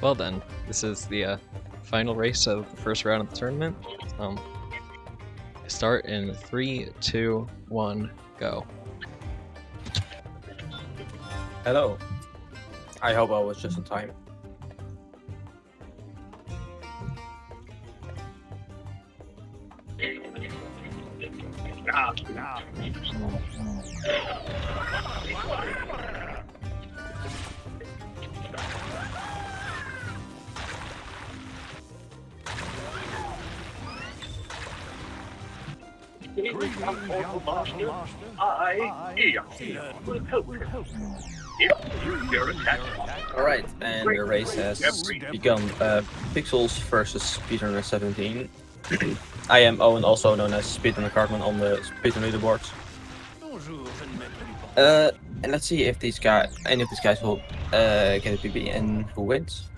Well then, this is the final race of the first round of the tournament. Start in 3, 2, 1, go. Hello. I hope I was just in time. Alright, and the race has begun. Pix3ls versus Speedrunner17. I am Owen, also known as Speedrunner Cartman on the speedrun leaderboards. And let's see if any of these guys will get a PB and who wins.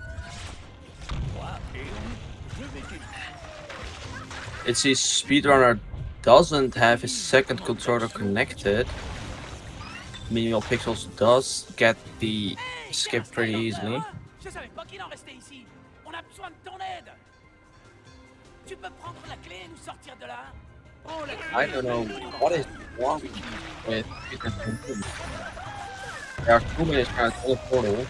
It seems Speedrunner doesn't have his second controller connected. Meanwhile, Pix3ls does get the skip pretty easily. I don't know what is wrong with Speedrunner17. There are too many stars on the portal.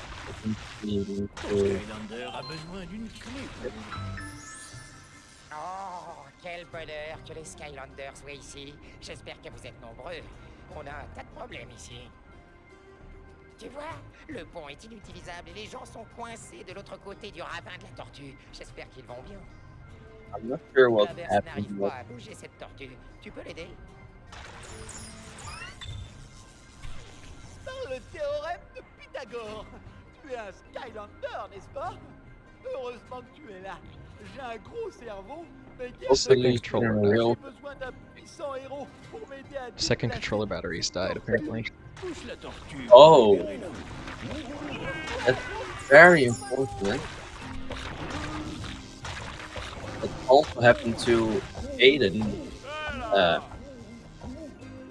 Oh, quel bonheur que les Skylanders soient ici. J'espère que vous êtes nombreux. On a un tas de problèmes ici. Tu vois, le pont est inutilisable et les gens sont coincés de l'autre côté du ravin de la tortue. J'espère qu'ils vont bien. I'm not sure what L'inverse n'arrive happened. pas à bouger cette tortue. Tu peux l'aider? Dans le théorème de Pythagore. Tu es un Skylander, n'est-ce pas? Heureusement que tu es là. J'ai un gros cerveau, mais j'ai besoin d'un puissant héros pour m'aider à Second controller batteries died apparently. Oh, that's very important. It also happened to Aiden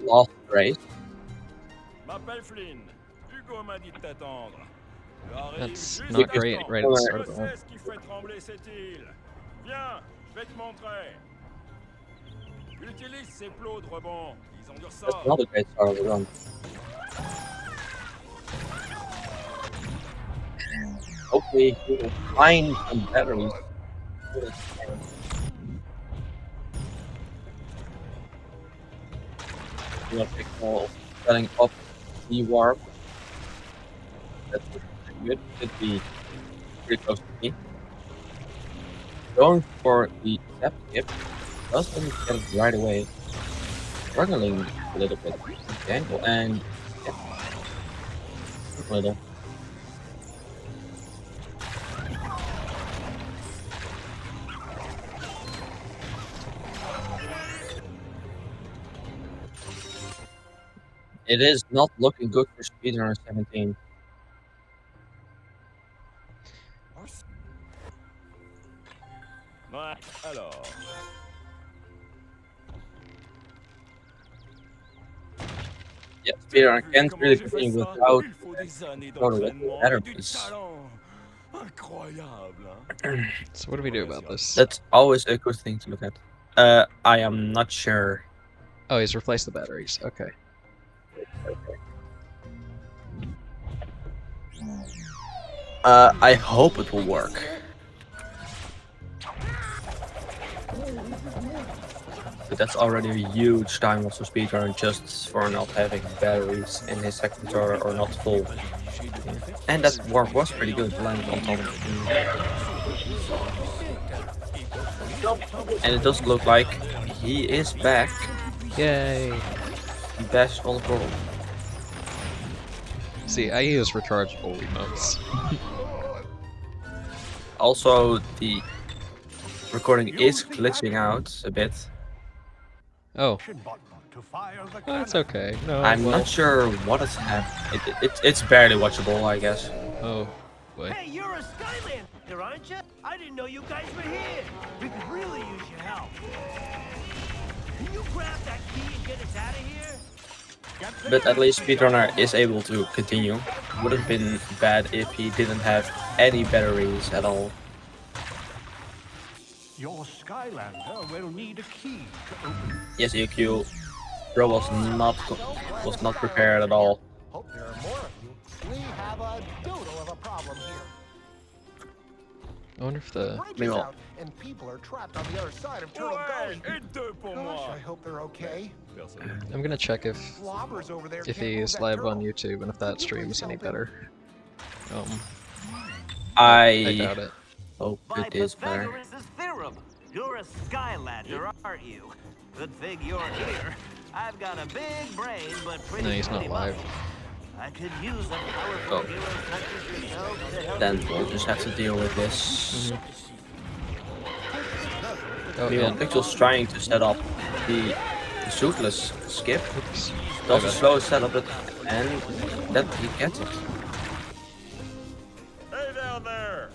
last race. That's not great right at the start of the run. Viens, je vais te montrer. Utilise ces plots de rebond. Ils ont du That's ressort. another great start of the run. Hopefully he will find some batteries. We have Pix3ls setting up the warp. That's pretty good. Should be pretty close to me. Going for the step skip. Doesn't get it right away. Struggling a little bit. Okay, and yeah. A little. It is not looking good for Speedrunner17. Ouais, alors. Yeah, Speedrunner can't really continue without batteries. So what do we do about this? That's always a good thing to look at. I am not sure. Oh, he's replaced the batteries. Okay. I hope it will work. But that's already a huge time loss for Speedrunner just for not having batteries in his second controller or not full. And that warp was pretty good, landing on top of it. And it does look like he is back. Yay! He bashed all the portal. See, I use rechargeable remotes. Also, the recording is glitching out a bit. Oh. That's okay. No, I'm well, not sure what has happened. It's barely watchable, I guess. Oh, boy. Hey, you're a Skylander, aren't you? I didn't know you guys were here. We could really use your help. Can you grab that key and get us out of here? But at least Speedrunner is able to continue. Would have been bad if he didn't have any batteries at all. Your Skylander will need a key to open. Yes, EQ. Bro was not prepared at all. Hope there are more of you. We have a doodle of a problem here. I wonder if the... Break is out, and people are trapped on the other side of Turtle Ouais, Gully. et deux pour Gosh, moi. I hope they're okay. I'm gonna check if Slobbers over there can't he's move that live on turtle. YouTube and if that stream is any better. I doubt it. Hope it is better. Pythagoras' theorem. You're a Skylander, aren't you? Good thing you're here. I've got a big brain, but pretty No, he's not pretty live. muscle. I could use a powerful hero such as yourself to help Then me we'll just have to deal with this. Oh, Meanwhile, and Pixel's trying to set up the Spyro skip. oops. That's a slow setup, and then he gets it. Hey down there!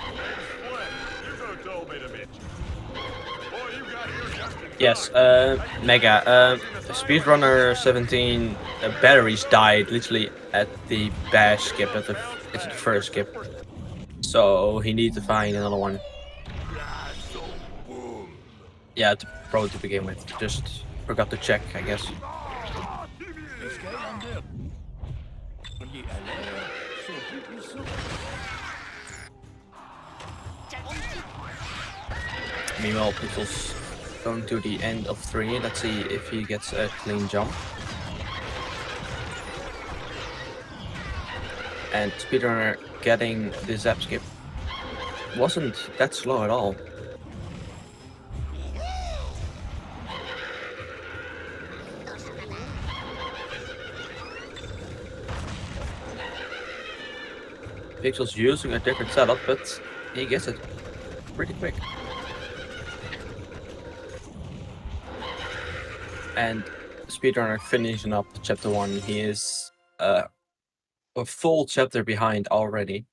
You could have told me to meet you. Boy, you got here just in time. Yes, Mega, Speedrunner17 batteries died literally at the bash skip, it's the first skip. So he needs to find another one. Yeah, probably to begin with. Just forgot to check, I guess. Meanwhile, Pixel's going to the end of 3. Let's see if he gets a clean jump. And Speedrunner getting the zap skip wasn't that slow at all. Pixel's using a different setup, but he gets it pretty quick. And Speedrunner finishing up chapter 1. He is a full chapter behind already.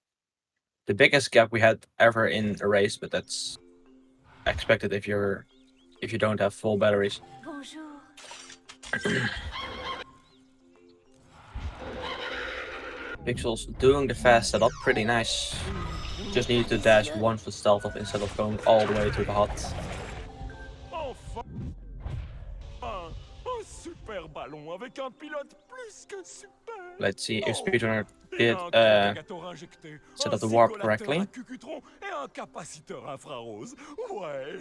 The biggest gap we had ever in a race, but that's expected if you don't have full batteries. Bonjour. Pixel's doing the fast setup, pretty nice. Just need to dash one for stealth up instead of going all the way to the hot. Enfin! Un super ballon avec un pilote plus que super! Let's see if Speedrunner Et did un propagateur injecté, set un up the warp singulateur correctly. à cucutron et un capaciteur infrarose. Ouais,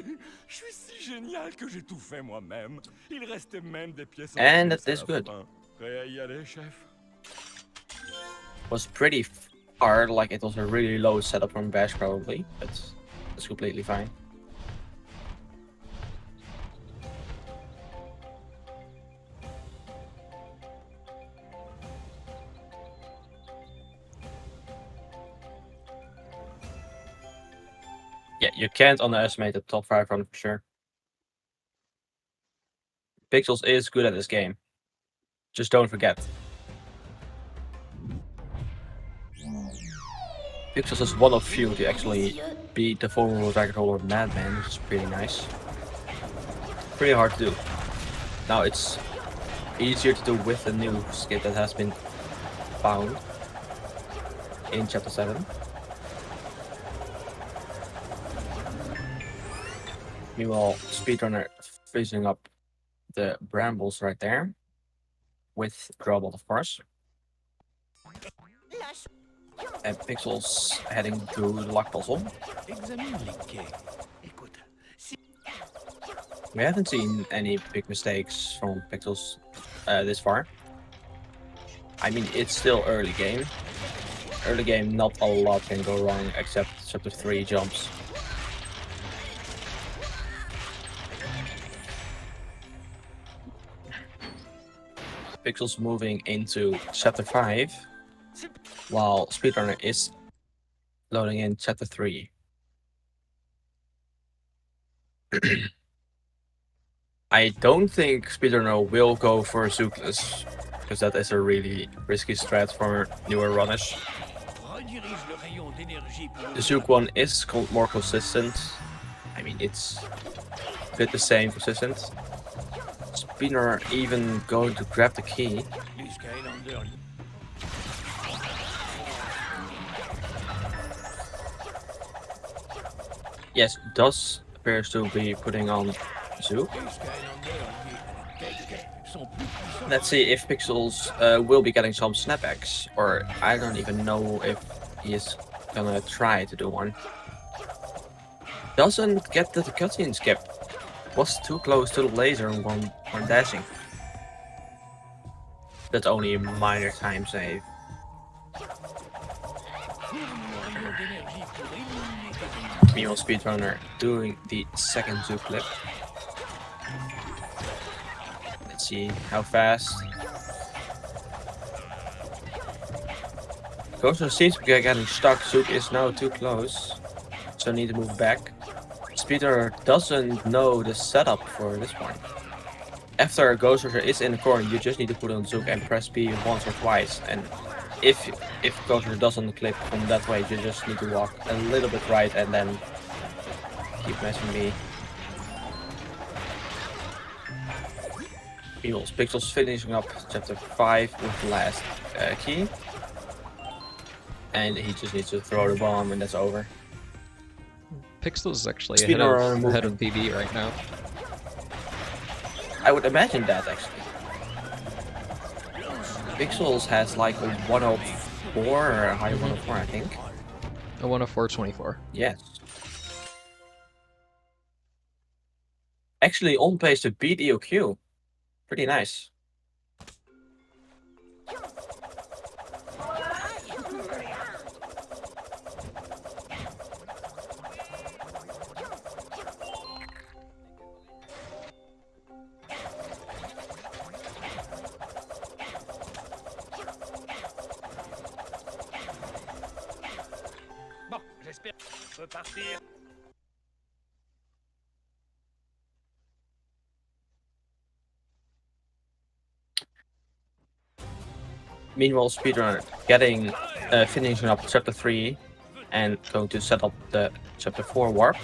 je suis si génial que j'ai tout fait moi-même. Il restait même des pièces en And plus that à is la good. fin. Prêt à y aller, chef? Was pretty hard, like it was a really low setup from Bash probably, but it's completely fine. Yeah, you can't underestimate the top 5 run for sure. Pixels is good at this game. Just don't forget. Pixels is one of few to actually beat the former record holder Madman, which is pretty nice. Pretty hard to do. Now it's easier to do with the new skip that has been found in chapter 7. Meanwhile, Speedrunner finishing up the brambles right there. With Drawbot, of course. And Pixels heading to the lock puzzle. We haven't seen any big mistakes from Pixels this far. I mean, it's still early game. Early game, not a lot can go wrong except chapter 3 jumps. Pixels moving into chapter 5, while Speedrunner is loading in chapter 3. I don't think Speedrunner will go for Zookless, because that is a really risky strat for newer runners. The Zook one is more consistent. I mean, it's a bit the same consistent. Speedrunner even going to grab the key? Les Skylanders. Yes, does appears to be putting on Zook. Les Skylanders sont plus puissants. Let's see if Pix3ls will be getting some snapbacks, or I don't even know if he is gonna try to do one. Doesn't get the cutscene skip. Was too close to the laser when dashing. That's only a minor time save. Meanwhile, Speedrunner doing the second Zook clip. Let's see how fast. Ghoster seems to be getting stuck. Zook is now too close, so need to move back. Speedrunner doesn't know the setup for this one. After Ghoster is in the corner, you just need to put on Zook and press B once or twice. And if Ghoster doesn't clip from that way, you just need to walk a little bit right and then keep messing B. Pix3ls finishing up chapter 5 with the last key. And he just needs to throw the bomb and that's over. Pix3ls is actually Speedrunner ahead of BB right now. I would imagine that actually. Pix3ls has like a 104 or a high 104, I think. A 104.24. Yes. Actually on pace to beat EOQ. Pretty nice. Bon, j'espère. On peut partir. Meanwhile, Speedrunner getting finishing up chapter 3 and going to set up the chapter 4 warp.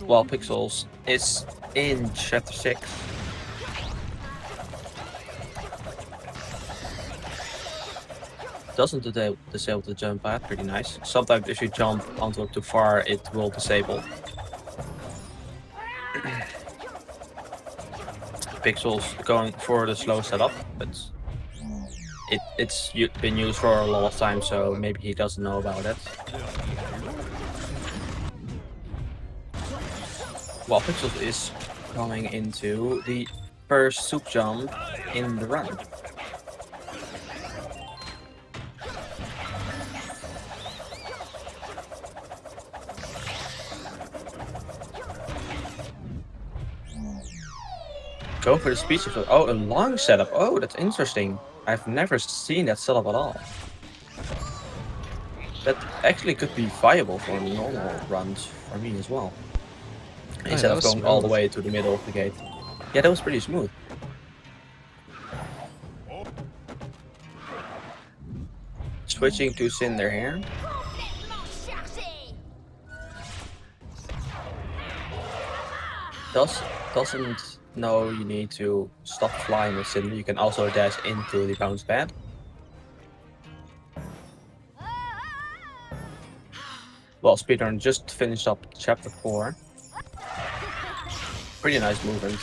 While Pix3ls is in chapter 6. Doesn't disable the jump pad, pretty nice. Sometimes if you jump onto it too far, it will disable. Pix3ls going for the slow setup, but it's been used for a lot of time, so maybe he doesn't know about it. While Pix3ls is coming into the first soup jump in the run. Go for the speed shift. Oh, a long setup. Oh, that's interesting. I've never seen that setup at all. That actually could be viable for normal runs for me as well. Instead of going all the way to the middle of the gate. Yeah, that was pretty smooth. Switching to Cinder here. Doesn't know you need to stop flying with Cinder. You can also dash into the bounce pad. Well, Speedrunner just finished up chapter 4. Pretty nice movement.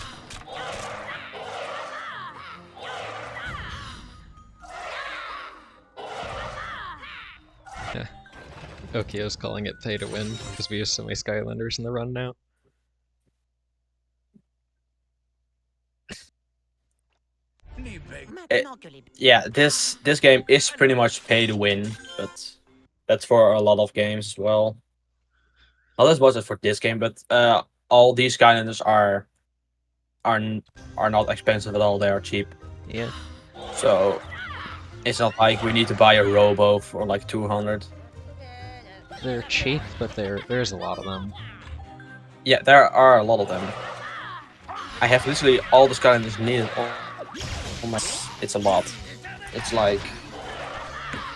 Yeah. Okio's calling it pay to win because we use so many Skylanders in the run now. Yeah, this game is pretty much pay to win, but that's for a lot of games as well. Not as much as for this game, but all these Skylanders are not expensive at all. They are cheap. Yeah. So it's not like we need to buy a Robo for like 200. They're cheap, but there's a lot of them. Yeah, there are a lot of them. I have literally all the Skylanders needed. Oh my, it's a lot. It's like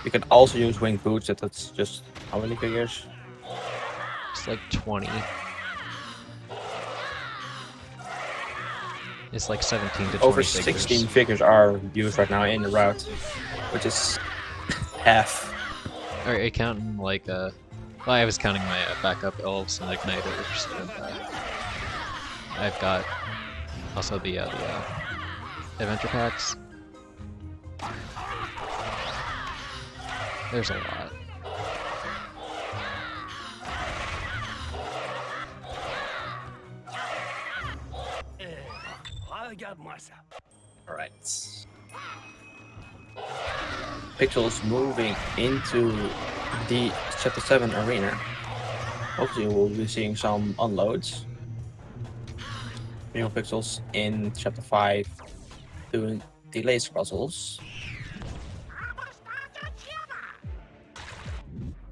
you can also use wing boots. That's just how many figures? It's like 20. It's like 17 to 20 over figures. 16 figures are used right now in the route, which is half. Are you counting like well, I was counting my backup elves and igniters, and I've got also the adventure packs. There's a lot. I got myself. Alright. Pixels moving into the Chapter 7 arena. Hopefully we'll be seeing some unloads. New Pixels in Chapter 5 doing the laser puzzles.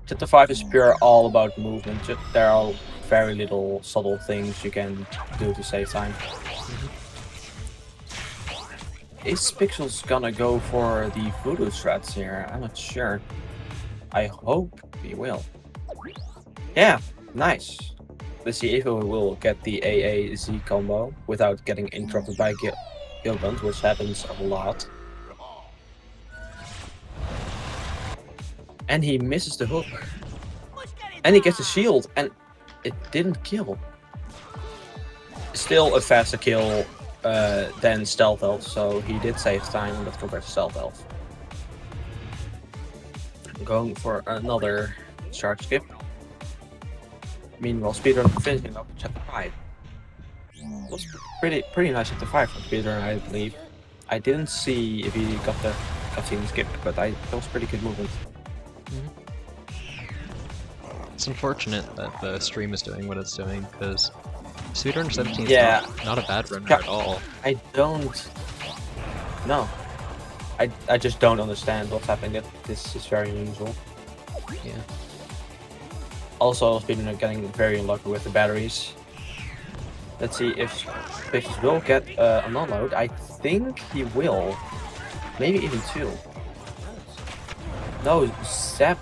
Chapter 5 is pure all about movement. There are very little subtle things you can do to save time. Is Pixels gonna go for the voodoo strats here? I'm not sure. I hope he will. Yeah, nice. Let's see if he will get the AAZ combo without getting interrupted by kill guns, which happens a lot. And he misses the hook. And he gets a shield, and it didn't kill. Still a faster kill than Stealth Elf, so he did save time, but compared to Stealth Elf. Going for another charge skip. Meanwhile, Speedrunner finishing up Chapter 5. Was pretty nice Chapter 5 from Speedrunner, I believe. I didn't see if he got the cutscene skipped, but that was pretty good movement. It's unfortunate that the stream is doing what it's doing, because Speedrunner17 is not a bad runner at all. I don't... No. I just don't understand what's happening. This is very unusual. Yeah. Also, Speedrunner getting very unlucky with the batteries. Let's see if Pixels will get an unload. I think he will. Maybe even 2. No, Zap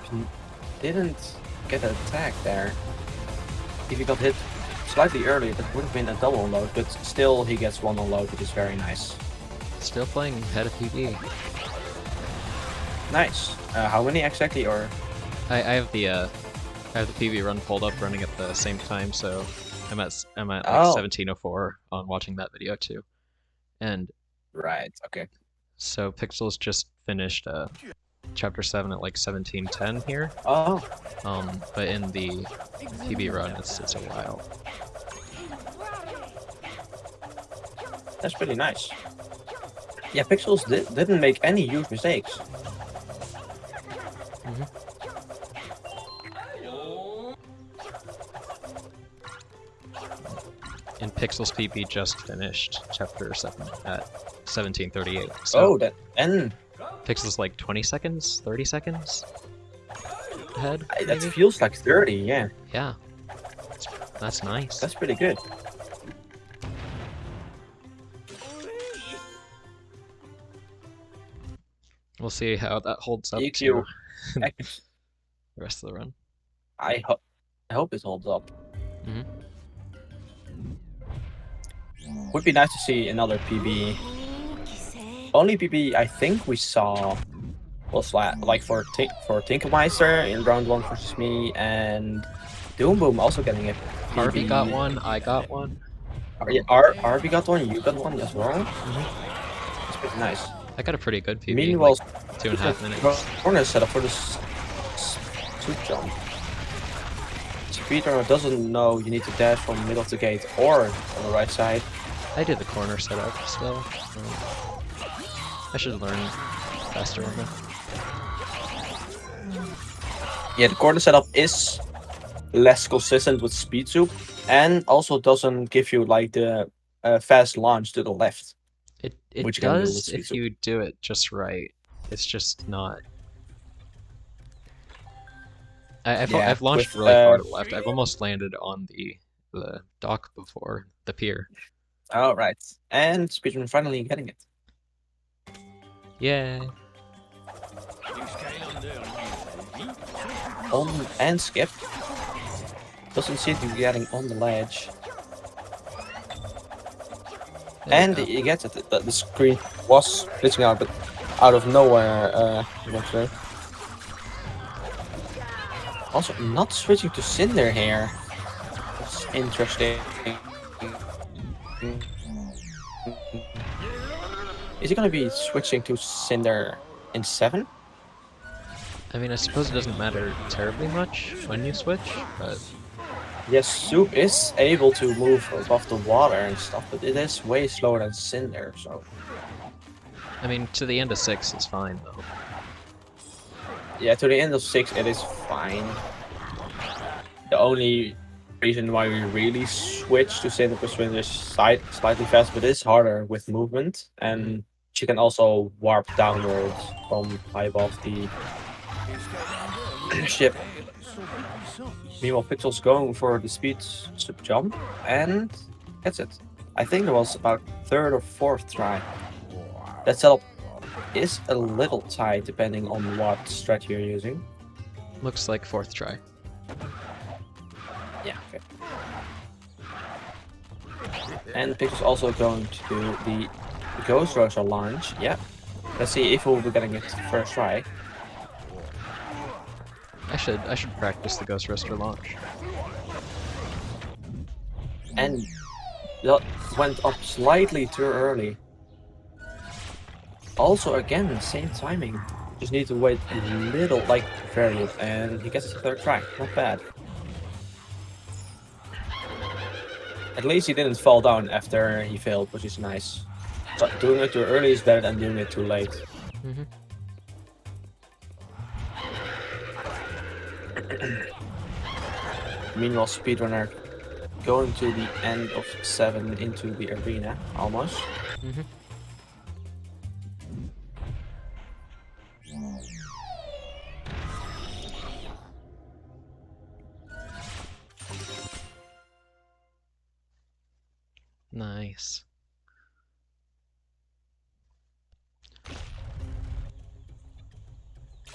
didn't get an attack there. If he got hit slightly earlier, that would have been a double unload, but still he gets 1 unload, which is very nice. Still playing head of PB. Nice. How many exactly, or? I have the PB run pulled up running at the same time, so I'm at like 1704 on watching that video too. And right, okay. So Pixels just finished Chapter 7 at like 1710 here. Oh. But in the PB run, it's a while. That's pretty nice. Yeah, Pixels didn't make any huge mistakes. And Pixels PB just finished Chapter 7 at 1738. So and Pixels like 20 seconds, 30 seconds ahead. That feels like 30, yeah. Yeah, that's nice. That's pretty good. We'll see how that holds up EQ. to the rest of the run. I hope it holds up. Would be nice to see another PB. Only PB I think we saw was like for Tinkermeister in round 1 versus me, and Doom Boom also getting a PB. Harvey got one, I got one. Harvey got one, you got one as well? It's pretty nice. I got a pretty good PB. Meanwhile, like 2.5 minutes. Corner setup for this swoop jump. Speedrunner doesn't know you need to dash from the middle of the gate or on the right side. I did the corner setup still. I should learn faster on that. Yeah, the corner setup is less consistent with speed soup, and also doesn't give you like the fast launch to the left. It does if you do it just right. It's just not. I've launched really far to the left. I've almost landed on the dock before, the pier. All right, and Speedrunner finally getting it. Yeah. On and skip. Doesn't seem to be getting on the ledge. And you go. he gets it. The screen was glitching out, but out of nowhere, actually. Also, not switching to Cinder here. That's interesting. Is he gonna be switching to Cinder in 7? I mean, I suppose it doesn't matter terribly much when you switch, but Yes, Soup is able to move above the water and stuff, but it is way slower than Cinder, so... I mean, to the end of 6 is fine though. Yeah, to the end of 6 it is fine. The only reason why we really switch to Cinder plus Cinder is slightly faster, but it's harder with movement, and she can also warp downwards from high above the ship. Meanwhile, Pixel's going for the speed sub jump and gets it. I think it was about 3rd or 4th try. That setup is a little tight depending on what strat you're using. Looks like 4th try. Yeah, okay. And Pixel's also going to do the Ghost Roaster launch. Yeah. Let's see if we'll be getting it first try. I should practice the Ghost Roaster launch. And that went up slightly too early. Also, again, same timing. Just need to wait a little, like, very, and he gets the 3rd try. Not bad. At least he didn't fall down after he failed, which is nice. So doing it too early is better than doing it too late. Mm-hmm. Meanwhile, Speedrunner going to the end of 7 into the arena, almost. Mm-hmm. Nice.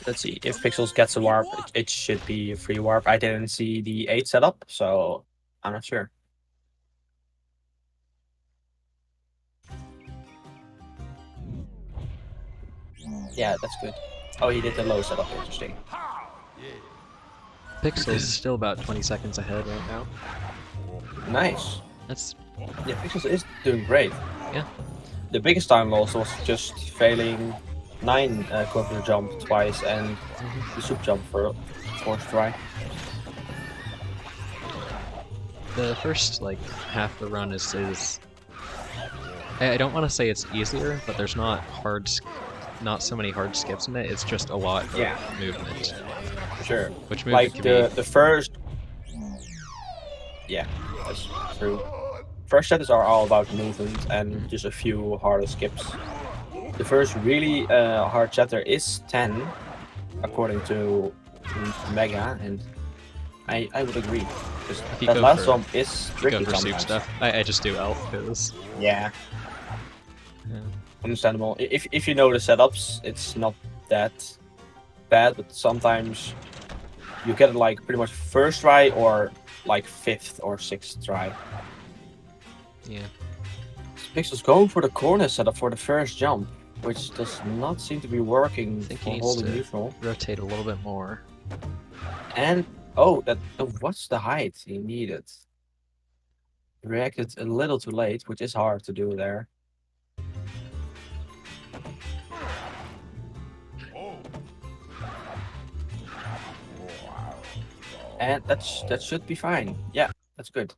Let's see, if Pixels gets a warp, it should be a free warp. I didn't see the 8 setup, so I'm not sure. Yeah, that's good. Oh, he did the low setup, interesting. Pixel's still about 20 seconds ahead right now. Nice. That's... Yeah, Pixels is doing great. Yeah. The biggest time loss was just failing 9 corner jump twice and the soup jump for 4th try. The first, like, half the run is... I don't want to say it's easier, but there's not so many hard skips in it. It's just a lot of movement. Sure. Which movement like can the first... Yeah, that's true. First sets are all about movement and just a few harder skips. The first really hard chapter is 10, according to Mega, and I would agree. Because that last jump is tricky sometimes. Stuff. I just do elf because... Yeah. Understandable. If you know the setups, it's not that bad, but sometimes you get it like pretty much first try or like 5th or 6th try. Yeah. Pixel's going for the corner setup for the first jump, which does not seem to be working for holding neutral. Rotate a little bit more. And what's the height he needed? Reacted a little too late, which is hard to do there. And that should be fine. Yeah, that's good.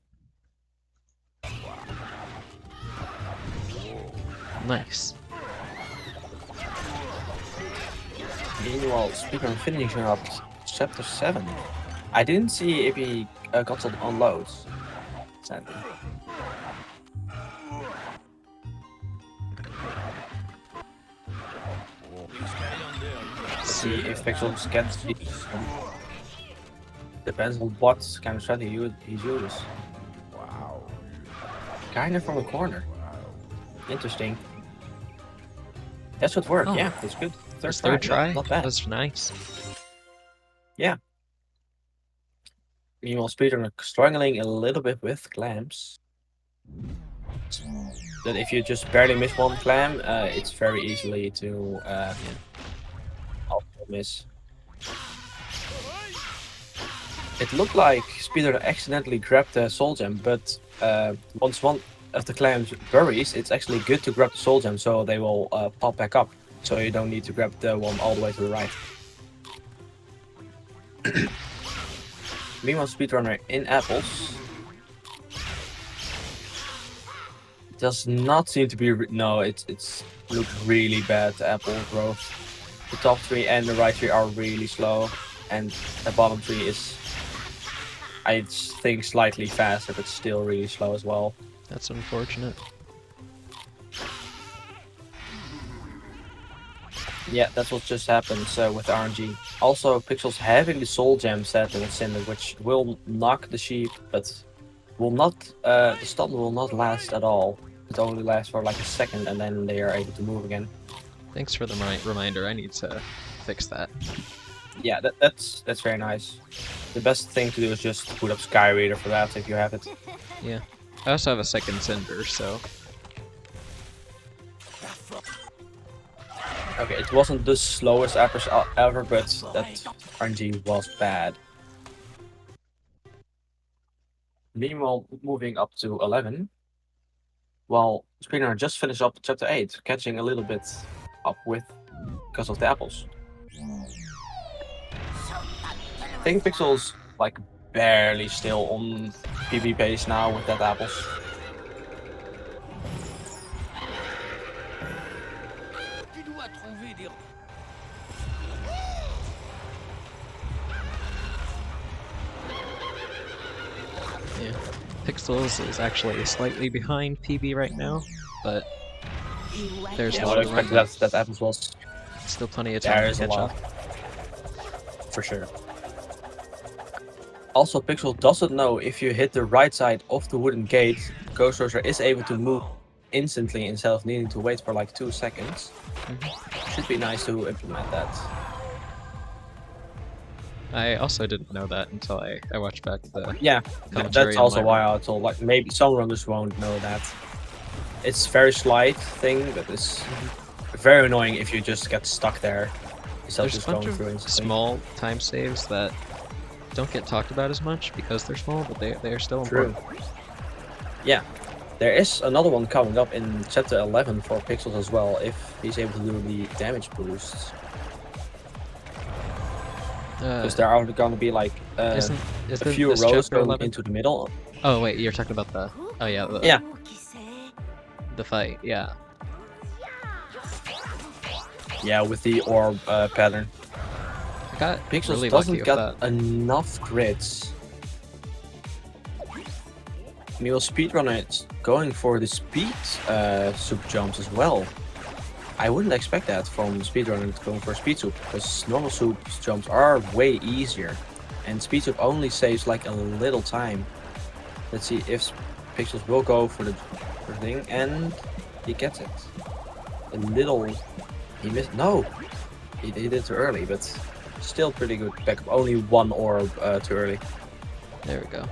Nice. Meanwhile, Speedrunner finishing up chapter 7. I didn't see if he got some unloads. Sadly. Let's see if Pixels gets the... Depends on what kind of strategy he uses. Wow. Kinda from a corner. Interesting. That should work, yeah, that's good. Third try? Not bad. That's nice. Yeah. Meanwhile, Speedrunner struggling a little bit with clamps. that if you just barely miss one clam, it's very easily to also miss. It looked like Speedrunner accidentally grabbed the soul gem, but once one of the clams buries, it's actually good to grab the soul gem so they will pop back up. So you don't need to grab the one all the way to the right. Meanwhile, Speedrunner in apples does not seem to be. No, it's looks really bad. The apple growth. The top 3 and the right 3 are really slow, and the bottom 3 is, I think, slightly faster, but still really slow as well. That's unfortunate. Yeah, that's what just happened with RNG. Also, Pix3ls having the soul gem set in the cinder, which will knock the sheep, but will not. The stun will not last at all. It only lasts for like a second, and then they are able to move again. Thanks for the reminder. I need to fix that. Yeah, that's very nice. The best thing to do is just put up Sky Reader for that if you have it. Yeah. I also have a second cinder, so. Okay, it wasn't the slowest ever, but that RNG was bad. Meanwhile, moving up to 11. Well, Speedrunner just finished up chapter 8, catching a little bit up with because of the apples. I think Pix3ls like barely still on PB pace now with that apples. Yeah. Pix3ls is actually slightly behind PB right now, but there's Yeah, a I lot would of expect that apples was still plenty of time to catch up. For sure. Also, Pix3ls doesn't know if you hit the right side of the wooden gate, Ghost Roaster is able to move instantly instead of needing to wait for like 2 seconds. Should be nice to implement that. I also didn't know that until I watched back the Yeah, commentary that's on also my why run. I told, like, maybe some runners won't know that. It's a very slight thing, but it's very annoying if you just get stuck there instead of There's a just bunch going through of instantly. small time saves that don't get talked about as much because they're small, but they are still True. important. Yeah, there is another one coming up in chapter 11 for Pix3ls as well, if he's able to do the damage boosts. Because there are going to be like Isn't a this few rows chapter going 11? into the middle. Oh wait, you're talking about the Yeah. the fight, yeah. Yeah, with the orb pattern. I got Pix3ls really lucky doesn't with get that. enough crits. Meanwhile, Speedrunner is going for the speed soup jumps as well. I wouldn't expect that from Speedrunner going for speed soup, because normal soup jumps are way easier. And speed soup only saves like a little time. Let's see if Pix3ls will go for the thing, and he gets it. A little... He missed... No! He did it too early, but still pretty good backup. Only one orb too early. There we go.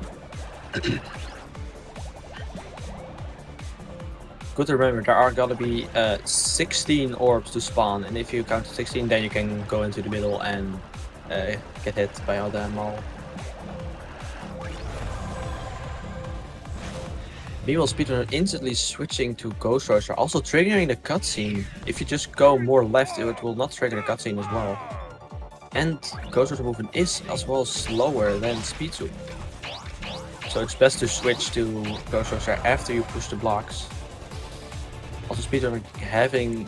Good to remember, there are gonna be 16 orbs to spawn, and if you count to 16, then you can go into the middle and get hit by all them all. Meanwhile, Speedrunner instantly switching to Ghost Roaster, also triggering the cutscene. If you just go more left, it will not trigger the cutscene as well. And Ghost Roaster movement is as well slower than Speed Soup. So it's best to switch to Ghost Roaster after you push the blocks. Also, Speedrunner having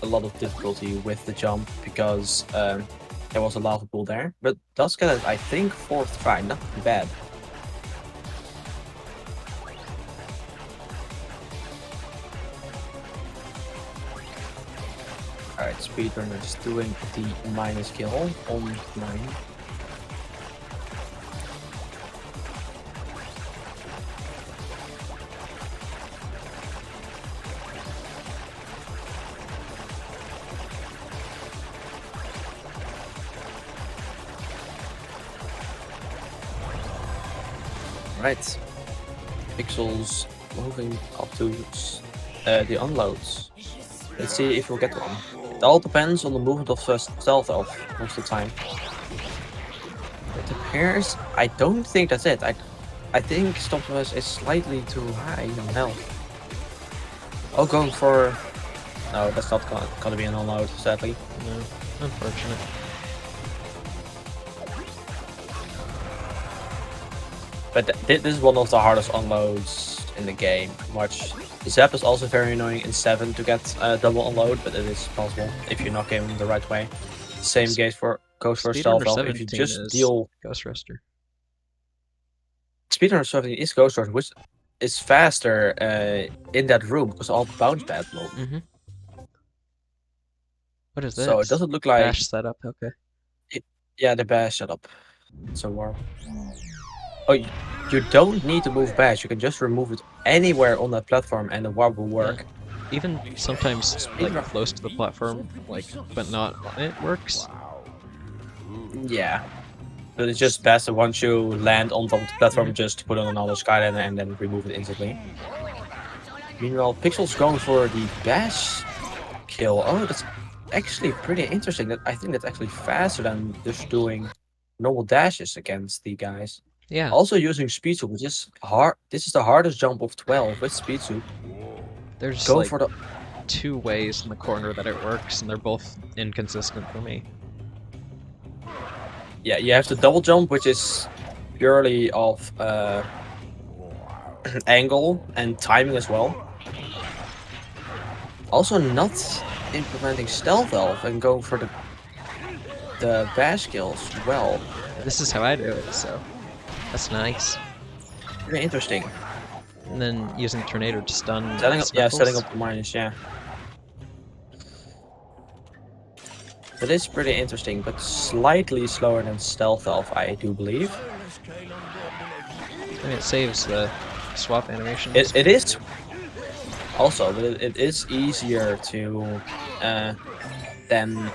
a lot of difficulty with the jump because there was a lava pool there, but does get it, I think, 4th try, not bad. Alright, Speedrunner is doing the minus kill on 9. Right. Pix3ls moving up to the unloads. Let's see if we'll get one. It all depends on the movement of Stealth Elf most of the time. It appears, I don't think that's it. I think Stopwatch is slightly too high on health. Oh, going for... No, that's not gonna be an unload, sadly. No, unfortunate. But this is one of the hardest unloads in the game. Much. Zap is also very annoying in 7 to get double unload, but it is possible if you knock him the right way. Same goes for Stealth Elf. If you just deal... Ghost Ruster. Speedrunner17 is Ghost Ruster, which is faster in that room because all the bounce pads move. Mm-hmm. What is this? So it doesn't look like... Bash setup, okay. Yeah, the bash setup. It's a warp. Oh, you don't need to move bash. You can just remove it anywhere on that platform and the warp will work. Yeah. Even sometimes like close to the platform, like but not on it, works. Yeah. But it's just best that once you land on top of the platform, just put on another skyliner and then remove it instantly. Meanwhile, Pix3ls going for the bash kill. Oh, that's actually pretty interesting. I think that's actually faster than just doing normal dashes against the guys. Yeah. Also using speed soup, which is hard. This is the hardest jump of 12 with speed soup. There's Go like for the 2 ways in the corner that it works, and they're both inconsistent for me. Yeah, you have the double jump, which is purely of angle and timing as well. Also not implementing Stealth Elf and going for the bash kills well. This is how I do it, so that's nice. Very interesting. And then using Tornado to stun. Setting up the minus, yeah. That is pretty interesting, but slightly slower than Stealth Elf, I do believe. I mean, it saves the swap animation. It is also, but it is easier to than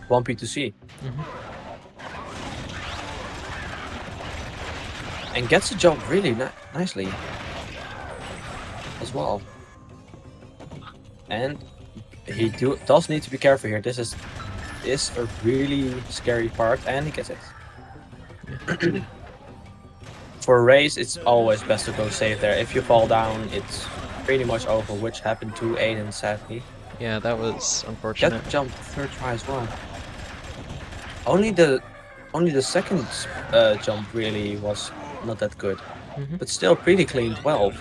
1P2C. And gets the jump really nicely as well. And he does need to be careful here. This is a really scary part, and he gets it. For a race, it's always best to go safe there. If you fall down, it's pretty much over, which happened to Aiden, sadly. Yeah, that was unfortunate. Get the jump third try as well. Only the second jump really was not that good, but still pretty clean 12.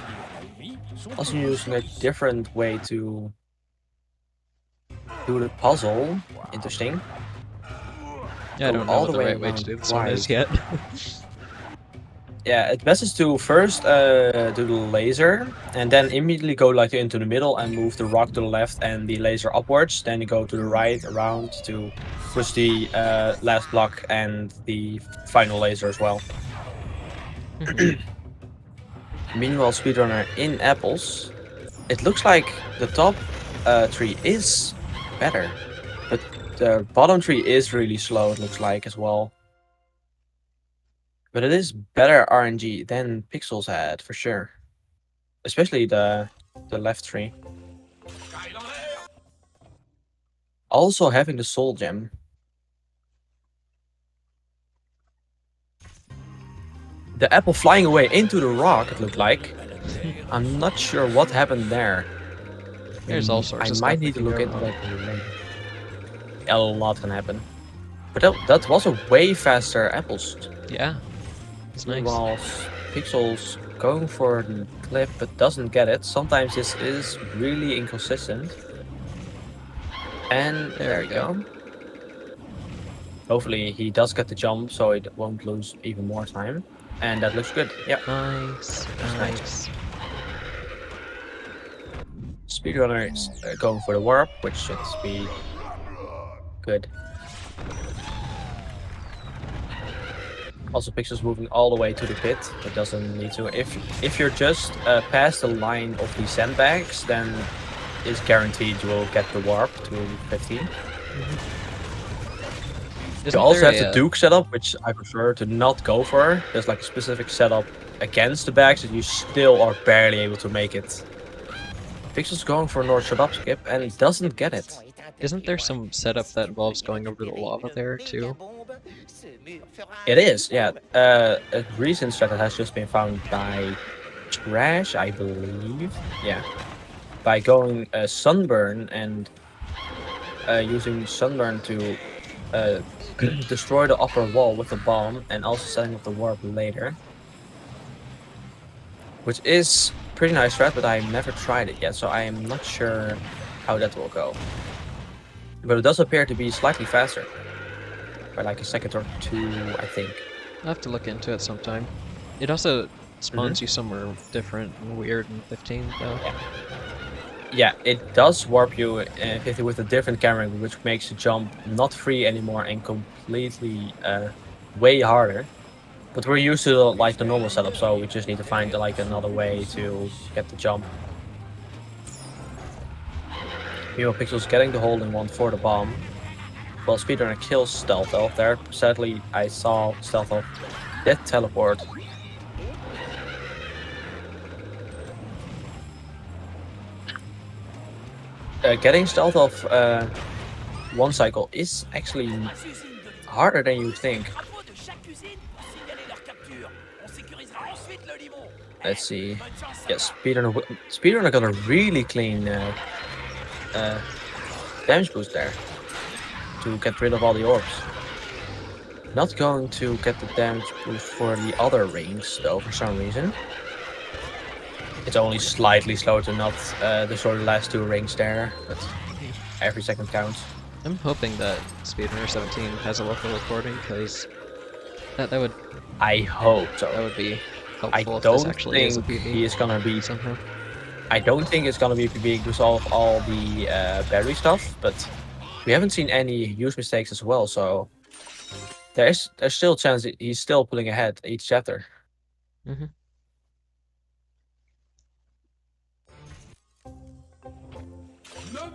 Also using a different way to do the puzzle. Interesting. Yeah, I don't know what the right way to do this one is yet. Yeah, it's best is to first do the laser and then immediately go like into the middle and move the rock to the left and the laser upwards. Then you go to the right around to push the last block and the final laser as well. Meanwhile, Speedrunner in apples, it looks like the top tree is better, but the bottom tree is really slow, it looks like as well. But it is better RNG than Pix3ls had, for sure. Especially the left tree. Also having the soul gem. The apple flying away into the rock, it looked like. I'm not sure what happened there. There's all sorts of stuff. I might need to look into that later. A lot can happen. But that was a way faster apples. Yeah. It's nice. While Pix3ls going for the clip but doesn't get it. Sometimes this is really inconsistent. And there you go. Hopefully he does get the jump so it won't lose even more time. And that looks good. Yeah. Nice. Nice. Speedrunner is going for the warp, which should be good. Also, Pix3ls moving all the way to the pit, but doesn't need to. If you're just past the line of the sandbags, then it's guaranteed you will get the warp to 15. You also have the Duke setup, which I prefer to not go for. There's like a specific setup against the bags that you still are barely able to make it. Pixels going for a North shut up skip and he doesn't get it. Isn't there some setup that involves going over the lava there too? It is, yeah. A recent strat that has just been found by Trash, I believe. Yeah. By going Sunburn and using Sunburn to destroy the upper wall with a bomb and also setting up the warp later. Which is pretty nice strat, but I've never tried it yet, so I am not sure how that will go. But it does appear to be slightly faster. By like a second or two, I think. I'll have to look into it sometime. It also spawns you somewhere different and weird in 15 though. Yeah, it does warp you in 50 with a different camera angle, which makes the jump not free anymore and completely way harder. But we're used to like the normal setup, so we just need to find like another way to get the jump. Meanwhile, Pixels getting the holding one for the bomb. Well, Speedrunner kills Stealth Elf there. Sadly, I saw Stealth Elf did teleport. Getting Stealth Elf one cycle is actually harder than you think. Let's see. Yes, Speedrunner got a really clean damage boost there to get rid of all the orbs. Not going to get the damage boost for the other rings though for some reason. It's only slightly slower to not destroy the last two rings there, but every second counts. I'm hoping that Speedrunner17 has a local recording because that would. I hope so. That would be helpful. I if don't this actually is a think PB he is gonna be somehow. I don't think it's gonna be PB to solve all the battery stuff, but we haven't seen any use mistakes as well, so there's still a chance that he's still pulling ahead each chapter. Mm-hmm.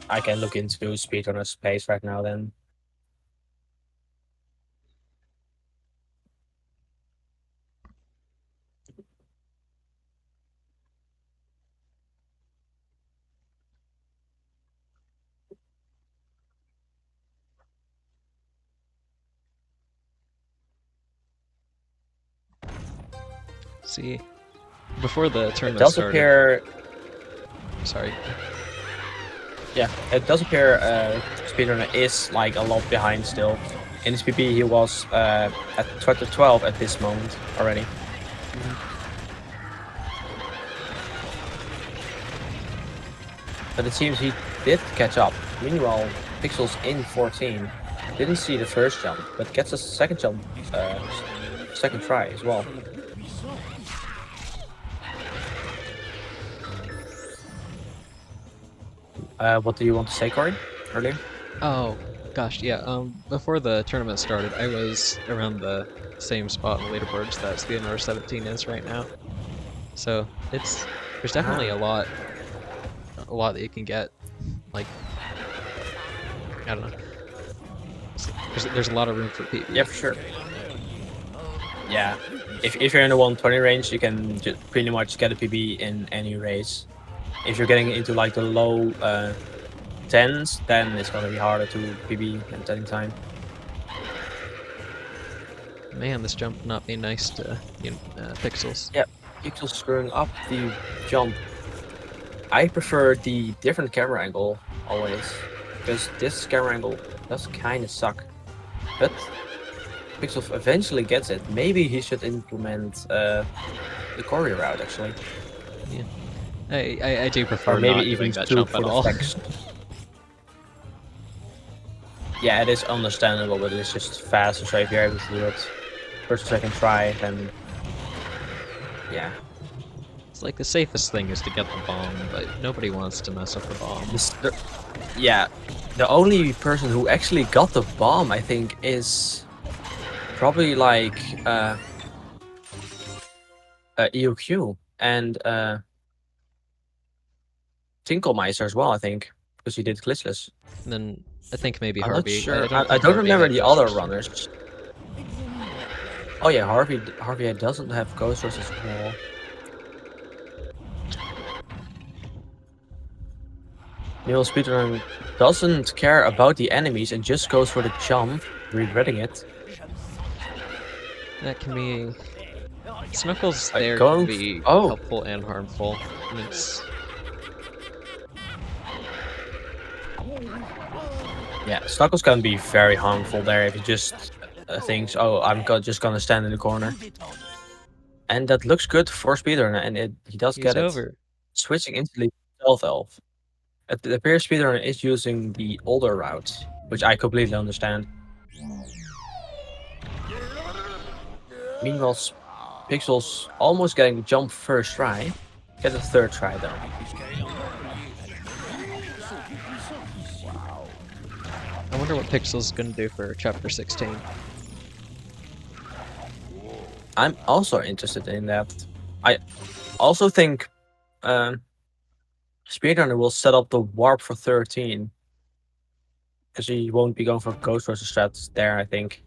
I can look into Speedrunner's pace right now then. See, before the It tournament does started. appear. Sorry. Yeah, it does appear Speedrunner is like a lot behind still. In his PB he was at chapter 12 at this moment already. But it seems he did catch up. Meanwhile, Pixels in 14 didn't see the first jump, but gets a second jump, second try as well. What do you want to say, Corey? Earlier? Oh, gosh, yeah. Before the tournament started, I was around the same spot in the leaderboards that Speedrunner17 is right now. So there's definitely a lot that you can get. Like, I don't know. There's a lot of room for PB. Yeah, for sure. Yeah, if you're in the 120 range, you can pretty much get a PB in any race. If you're getting into like the low 10s, then it's gonna be harder to PB at any time. Man, this jump not being nice to Pixels. Yeah, Pixels screwing up the jump. I prefer the different camera angle always, because this camera angle does kind of suck. But Pixels eventually gets it. Maybe he should implement the Corey route actually. Yeah. I do prefer Or maybe not even doing that two jump for at the all. flex. Yeah, it is understandable, but it's just faster, so if you're able to do it first or second try, then yeah. It's like the safest thing is to get the bomb, but nobody wants to mess up the bomb. Yeah, the only person who actually got the bomb, I think, is probably like EOQ and Tinkelmeister as well, I think, because he did glitchless. And then I think maybe I'm Harvey. not sure. I think don't Harvey remember had the Ghost other Rush. runners. Oh yeah, Harvey doesn't have ghost versus wall. Neil Speedrunner doesn't care about the enemies and just goes for the jump, regretting it. That can be... Snuckles Like there going can be oh helpful and harmful. And it's... yeah, Snuckles can be very harmful there if he just thinks, oh, just gonna stand in the corner. And that looks good for Speedrunner, and he does He's get it. over. Switching instantly to Stealth Elf. It appears Speedrunner is using the older route, which I completely understand. Meanwhile, Pixels almost getting the jump first try. Get a third try though. I wonder what Pixel's gonna do for chapter 16. I'm also interested in that. I also think Speedrunner will set up the warp for 13. Because he won't be going for Ghost versus strats there, I think.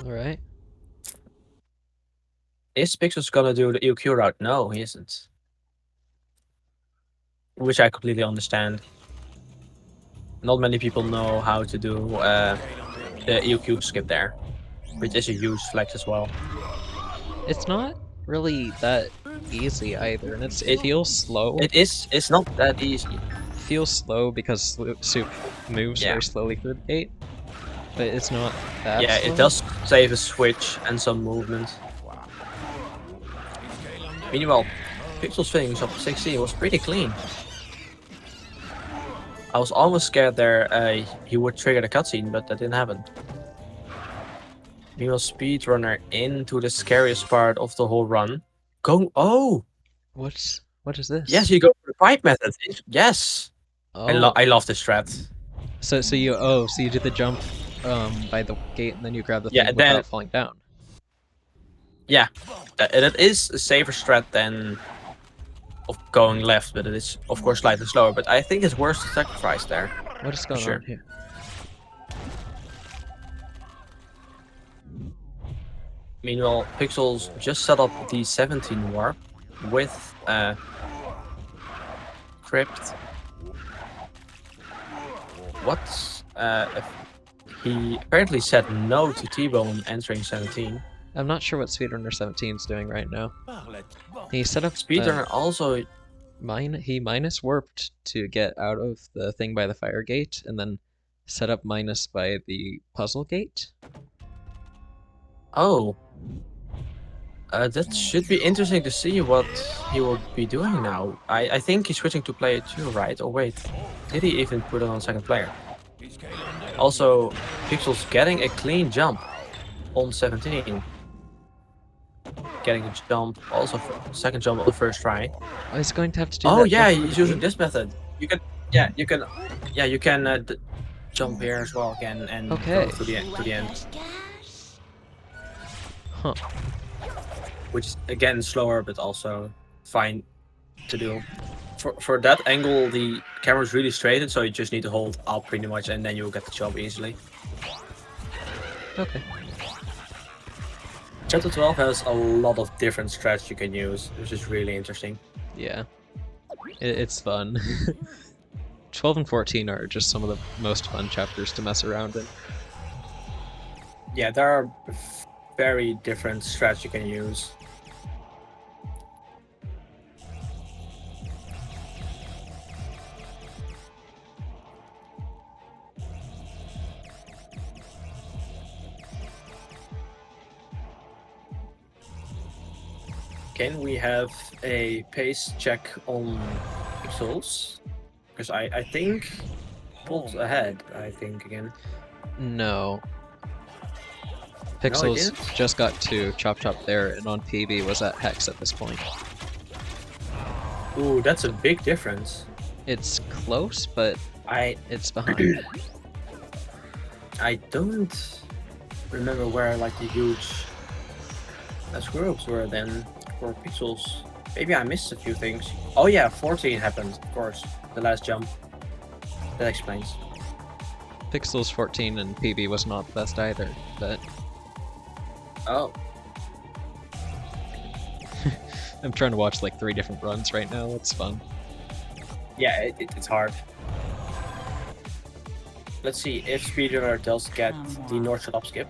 Alright. Is Pixels gonna do the EQ route? No, he isn't. Which I completely understand. Not many people know how to do the EQ skip there. Which is a huge flex as well. It's not really that easy either, and it feels slow. It's not that easy. It feels slow because Soup moves very slowly through the gate. But it's not that slow. It does save a switch and some movement. Meanwhile, Pixels finish up 16 was pretty clean. I was almost scared there he would trigger the cutscene, but that didn't happen. Meanwhile, Speedrunner into the scariest part of the whole run. Oh! What is this? Yes, you go for the pipe method. Yes! Oh. I love this strat. So you did the jump by the gate and then you grab the thing without falling down. Yeah, that is a safer strat than of going left, but it is of course slightly slower. But I think it's worth the sacrifice there. What is going on here? Meanwhile, Pixels just set up the 17 warp with Crypt. What? He apparently said no to T-Bone entering 17. I'm not sure what Speedrunner17 is doing right now. He set up Speedrunner also he minus warped to get out of the thing by the fire gate, and then set up minus by the puzzle gate. Oh. That should be interesting to see what he will be doing now. I think he's switching to player 2, right? Or wait, did he even put it on second player? Also, Pixels getting a clean jump on 17. Getting a jump, also second jump on the first try. Oh, he's going to have to do that. Oh yeah, he's using this method. You can jump here as well again and go to the end. Huh. Which is again slower, but also fine to do. For that angle, the camera's really straightened, so you just need to hold up pretty much, and then you'll get the jump easily. Okay. Chapter 12 has a lot of different strats you can use, which is really interesting. Yeah. It's fun. 12 and 14 are just some of the most fun chapters to mess around in. Yeah, there are very different strats you can use. Can we have a pace check on Pixels? Because I think pulled ahead, again. No. Pixels just got to Chop Chop there, and on PB was at Hex at this point. Ooh, that's a big difference. It's close, but it's behind. I don't remember where like the huge screw-ups were then for Pixels. Maybe I missed a few things. Oh yeah, 14 happened, of course. The last jump. That explains. Pixels 14 and PB was not the best either, but... Oh, I'm trying to watch like 3 different runs right now. It's fun. yeah, it's hard. Let's see if Speedrunner does get the North Shut Up skip.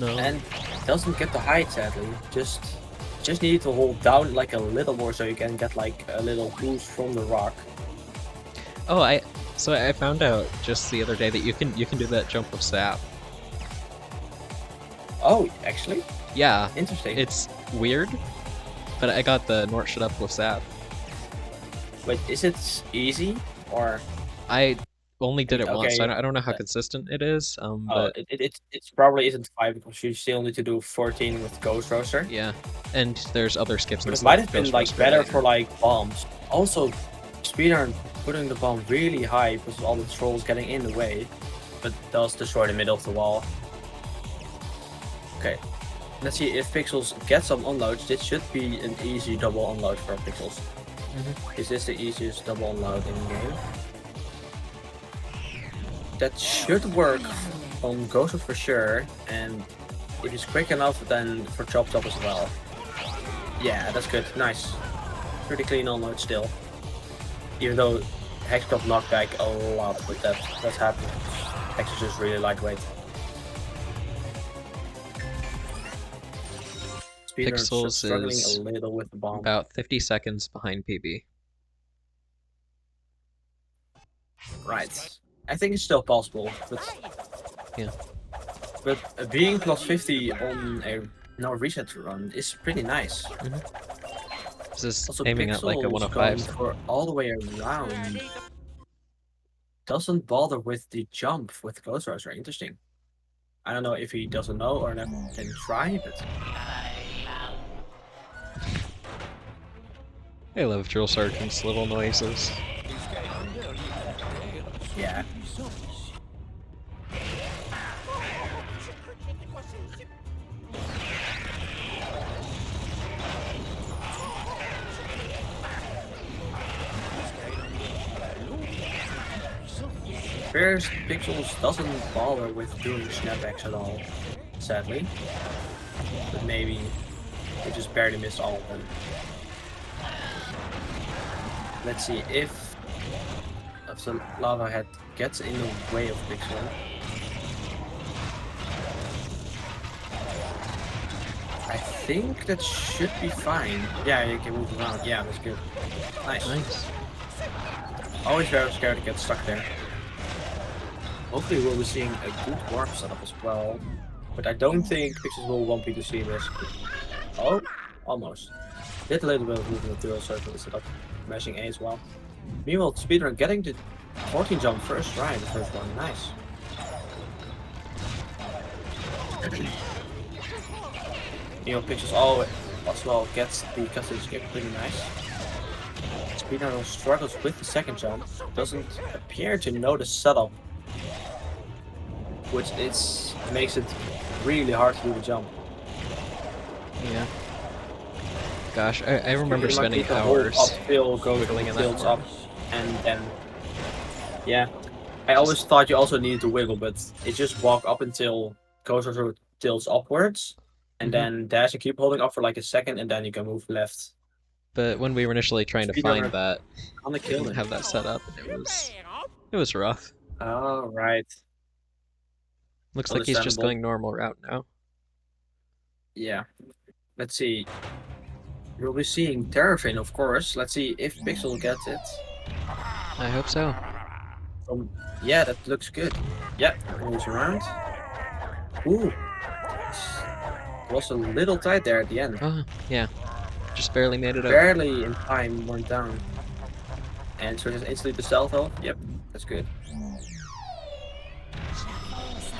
No. And doesn't get the height, sadly. Just need to hold down like a little more so you can get like a little boost from the rock. Oh, I found out just the other day that you can do that jump with sap. Oh, actually? Yeah. Interesting. It's weird, but I got the Nort shut up with sap. Wait, is it easy or? I only did it once. Okay. I don't know how consistent it is. But It probably isn't 5 because you still need to do 14 with Ghost Roaster. yeah, and there's other skips. But and it might stuff have been Ghost like Roaster better later. for like bombs. Also, Speedrun putting the bomb really high because all the trolls getting in the way, but does destroy the middle of the wall. Okay, let's see if Pixels get some unloads. This should be an easy double unload for Pixels. Is this the easiest double unload in the game? That should work on Ghost for sure, and if it's quick enough, then for Chop Chop as well. Yeah, that's good. Nice. Pretty clean unload still. Even though Hex got knocked back a lot, but that's happened. Hex is just really lightweight. Pixels struggling is a little with the bomb. about 50 seconds behind PB. Right. I think it's still possible, but yeah. But being plus 50 on a no reset run is pretty nice. This is Also, aiming at like a Pixels 105. going for all the way around. Doesn't bother with the jump with Ghost Roaster. Interesting. I don't know if he doesn't know or never can try, but I love Drill Sergeant's little noises. yeah. First, Pixels doesn't bother with doing snapbacks at all, sadly. But maybe we just barely missed all of them. Let's see if the lava head gets in the way of Pixel. I think that should be fine. Yeah, you can move around. Yeah, that's good. Nice. Nice. Always very scared to get stuck there. Hopefully we'll be seeing a good warp setup as well. But I don't think Pixels will want me to see this. Oh, almost. Did a little bit of movement through a circle setup. Mashing A as well. Meanwhile, Speedrun getting the 14 jump first try, the first one. Nice. Meanwhile, Pixels as well gets the custody skip pretty nice. Speedrun struggles with the second jump. Doesn't appear to know the setup, which makes it really hard to do the jump. Yeah. Gosh, I remember You might spending need to hold hours uphill, go wiggling in that tilts form. up, and then yeah. I always thought you also needed to wiggle, but it just walk up until Coaster tilts upwards, and then dash and keep holding up for like a second, and then you can move left. But when we were initially trying to find that, On the we kill didn't have that set up. It was rough. Oh right. Looks like he's just Understandable. going normal route now. Yeah. Let's see. We'll be seeing Terrafin, of course. Let's see if Pixel gets it. I hope so. Yeah, that looks good. Yeah, moves around. Ooh. Was a little tight there at the end. Oh, yeah. Just barely made it up. Barely in time went down. And so just instantly the stealth health. Yep, that's good.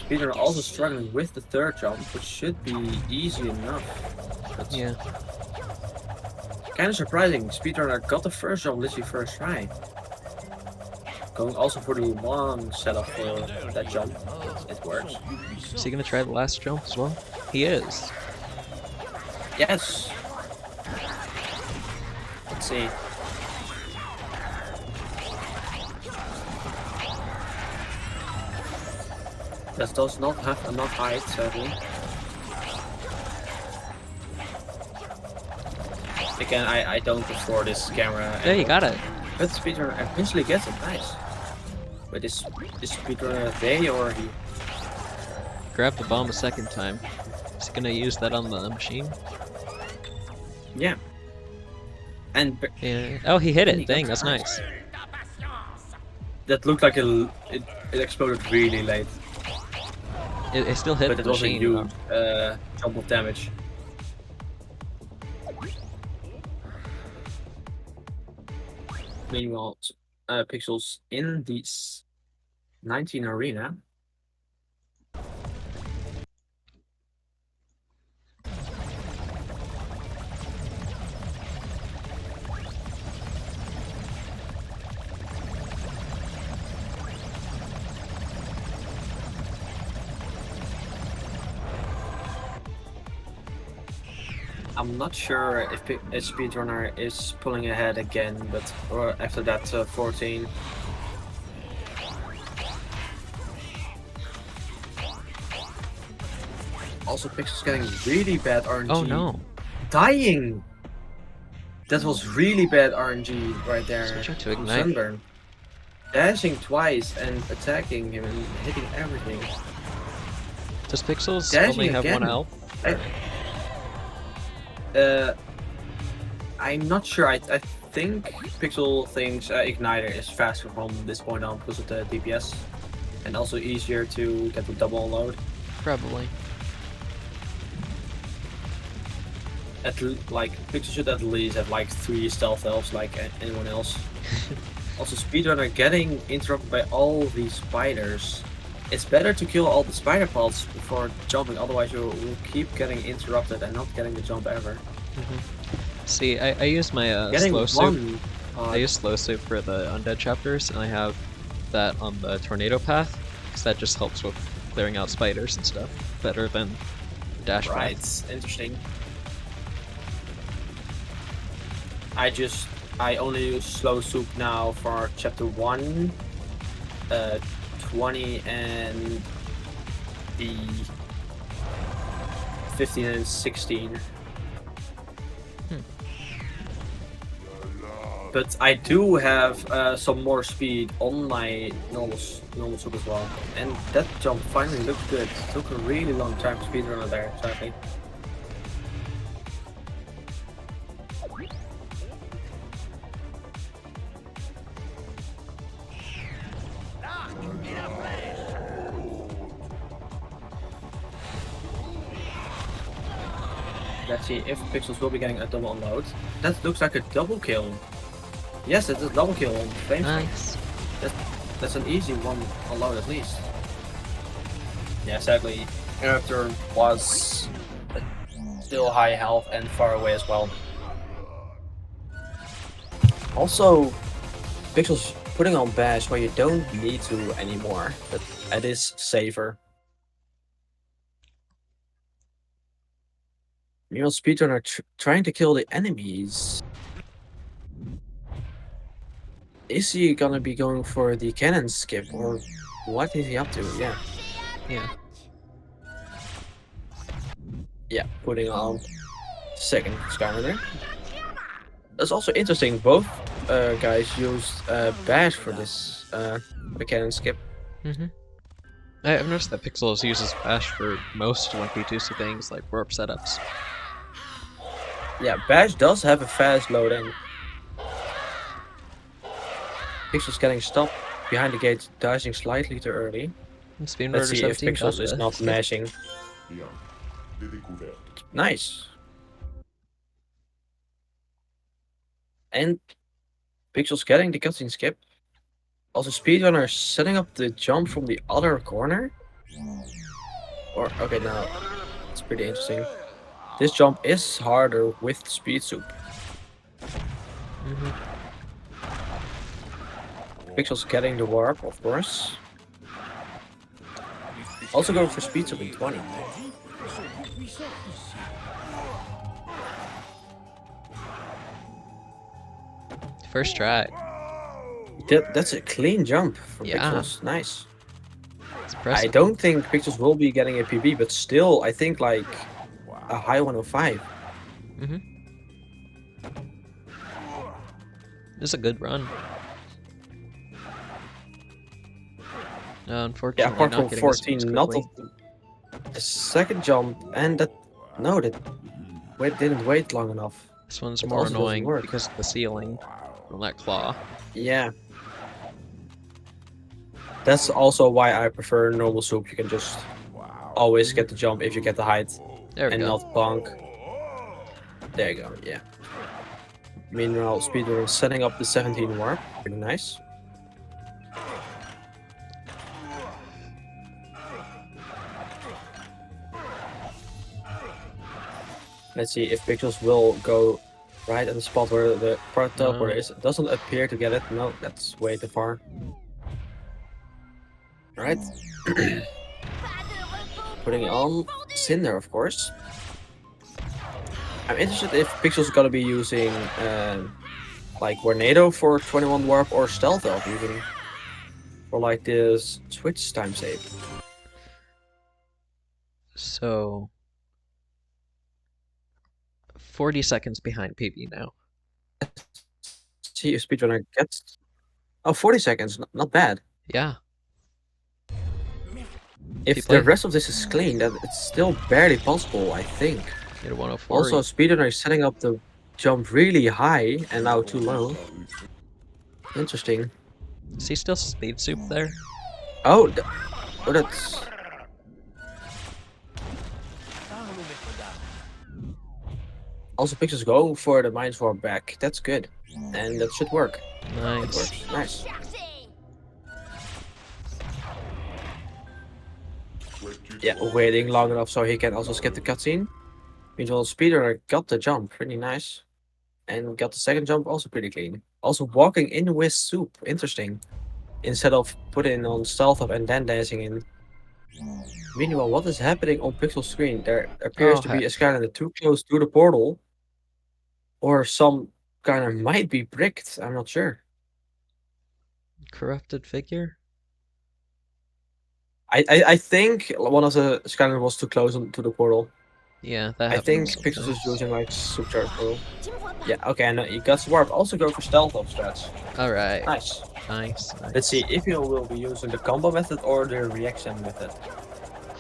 Speedrunner also struggling with the third jump, which should be easy enough. But Yeah. kind of surprising. Speedrunner got the first jump literally first try. Going also for the long setup for that jump. It works. Is he gonna try the last jump as well? He is. Yes. Let's see. That does not have enough height, sadly. Again, I don't prefer this camera. There, you got it. But Speedrunner eventually gets it, nice. But is Speedrunner they or he? Grab the bomb a second time. Is he gonna use that on the machine? Yeah. And Yeah. Oh, he hit And he it. Dang, got that's it. nice. that looked like it exploded really late. It still hit But the it was a machine. huge jump of damage. Meanwhile, Pixels in the 19 arena. I'm not sure if Speedrunner is pulling ahead again, but or after that 14. Also, Pixel's getting really bad RNG. Oh no. Dying! That was really bad RNG right there. Switching to from ignite. Sunburn. Dashing twice and attacking him and hitting everything. Does Pixels Dashing only have again. one health? I'm not sure. I think Pixel thinks Igniter is faster from this point on because of the DPS, and also easier to get the double unload. Probably. Like Pixel should at least have like 3 stealth elves like anyone else. Also, Speedrunner getting interrupted by all these spiders. It's better to kill all the spider pods before jumping, otherwise you will keep getting interrupted and not getting the jump ever. See, I use my Getting slow soup. one, I use slow soup for the undead chapters, and I have that on the tornado path, because that just helps with clearing out spiders and stuff better than dash right, path. interesting. I only use slow soup now for chapter 1, 20 and the 15 and 16. But I do have some more speed on my normal soup as well. And that jump finally looks good. It took a really long time to speedrunner there, sadly. Let's see if Pixels will be getting a double unload. That looks like a double kill. Yes, it's a double kill on Flames. Nice. That's an easy one unload at least. Yeah, sadly, Eruptor was still high health and far away as well. Also, Pixels putting on bash where you don't need to anymore, but it is safer. Meanwhile, Speedrunner trying to kill the enemies. Is he gonna be going for the cannon skip, or what is he up to? Yeah. Yeah, putting on second Skylander. That's also interesting. Both guys used bash for this the cannon skip. I've noticed that Pixels uses bash for most 1v2 things like warp setups. Yeah, bash does have a fast load in. Pixels getting stopped behind the gate, dodging slightly too early. Let's see if Pixels is not mashing. Nice. And Pixels getting the cutscene skip. Also, Speedrunner setting up the jump from the other corner. Or okay, now it's pretty interesting. This jump is harder with speed soup. Pixels getting the warp, of course. Also going for speed soup in 20. First try. That's a clean jump for Yeah. Pixels. Nice. It's I impressive. don't think Pixels will be getting a PB, but still, I think like a high 105. Mm-hmm. This is a good run. Yeah, Unfortunately, apart not from getting this one 14, as not quickly. the second jump, and that no, that didn't wait long enough. This one's It more also doesn't annoying work. because of the ceiling from that claw. Yeah. That's also why I prefer normal soup. You can just always get the jump if you get the height There we and go. not bonk. There you go, yeah. Meanwhile, Speedrunner setting up the 17 warp. Pretty nice. Let's see if Pixels will go right at the spot where the part teleporter is. It doesn't appear to get it. No, that's way too far. Alright. Putting it on Cinder, of course. I'm interested if Pixels gonna be using like Tornado for 21 warp or Stealth Elf even for like this switch time save. So 40 seconds behind PB now. See if Speedrunner gets 40 seconds, not bad. Yeah. If the rest of this is clean, then it's still barely possible, I think. Get a 104. Also, Speedrunner is setting up the jump really high and now too low. Interesting. Is he still speed soup there? Oh, that's... Also, Pixels go for the Mind Swap back. That's good. And that should work. Nice. It works. Nice. Yeah, waiting long enough so he can also skip the cutscene. Meanwhile, Speedrunner got the jump. Pretty nice. And got the second jump also pretty clean. Also walking in with soup. Interesting. Instead of putting on stealth up and then dancing in. Meanwhile, what is happening on Pixel's screen? There appears to be a Skylander too close to the portal. Or some kind of might be bricked. I'm not sure. Corrupted figure? I think one of the Skylander was too close to the portal. Yeah, that I think happens Pixels is sometimes. using like supercharged portal. Yeah, okay, I know you got warp. Also go for stealth up strats. Alright. Nice. Nice. Let's see if you will be using the combo method or the reaction method.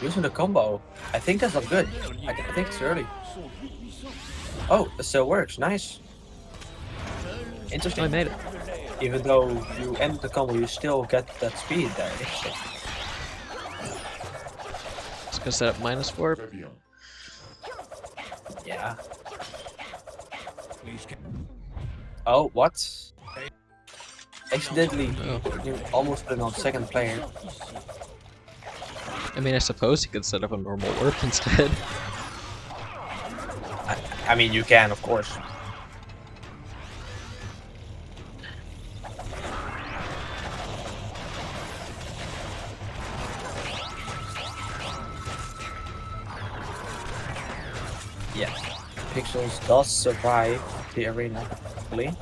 Using the combo, I think that's not good. I think it's early. Oh, it still works. Nice. Interesting. I made it. Even though you end the combo, you still get that speed there. Interesting. Just gonna set up minus warp. Yeah. Oh, what? Accidentally, you almost put it on second player. I mean, I suppose you could set up a normal warp instead. I mean, you can, of course. Yeah, Pixels does survive the arena, hopefully.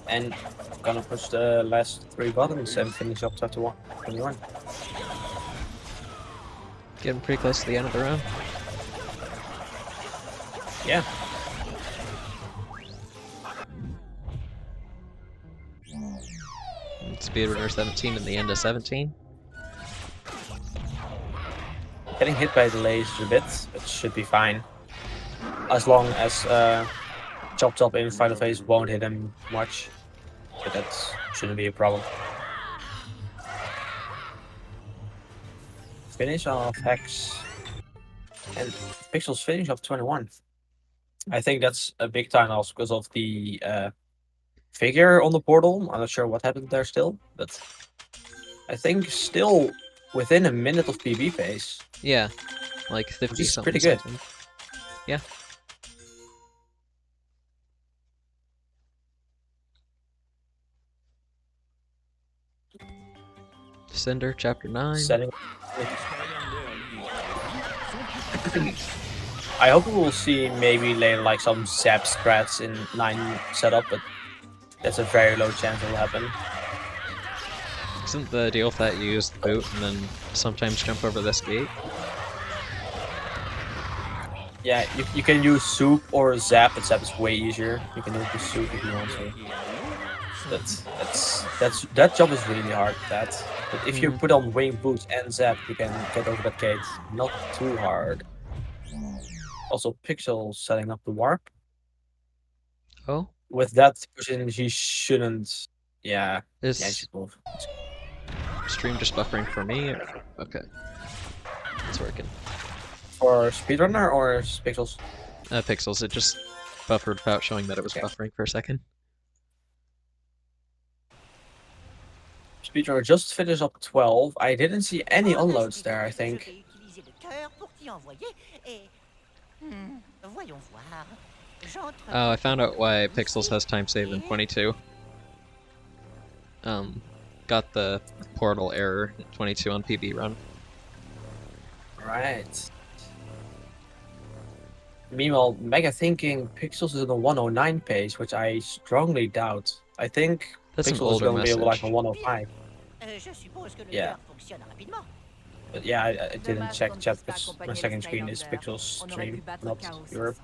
And gonna push the last 3 buttons and finish up chapter 21. Getting pretty close to the end of the round. Yeah. And Speedrunner 17 in the end of 17. Getting hit by delays a bit, but should be fine. As long as Chop Chop in Final Phase won't hit him much. But that shouldn't be a problem. Finish off Hex. And Pixels finish up 21. I think that's a big time also because of the figure on the portal. I'm not sure what happened there still, but I think still within a minute of PB phase. Yeah, like 50 Which is something. pretty good. Yeah. Cinder, chapter 9. Setting. I hope we will see maybe later like some zap strats in 9 setup, but that's a very low chance it will happen. Isn't the deal with that you use the boot and then sometimes jump over this gate? Yeah, you can use soup or zap, but zap is way easier. You can use soup if you want to. That job is really hard. But if you put on wing boots and zap, you can get over that gate. Not too hard. Also, Pixel setting up the warp. Oh? With that position, he shouldn't. Yeah, yeah, he Is should move. stream just buffering for me? Or... Okay. It's working. For Speedrunner or Pixels? Pixels, it just buffered without showing that it was buffering for a second. Speedrunner just finished up 12. I didn't see any unloads there, I think. Oh, I found out why Pixels has time save in 22. Got the portal error at 22 on PB run. Right. Meanwhile, Mega thinking Pixels is on the 109 page, which I strongly doubt. I think That's an Pixels is older going to be able like message. on 105. Yeah. But yeah, I didn't check chat because my second screen is Pixels stream, not Europe.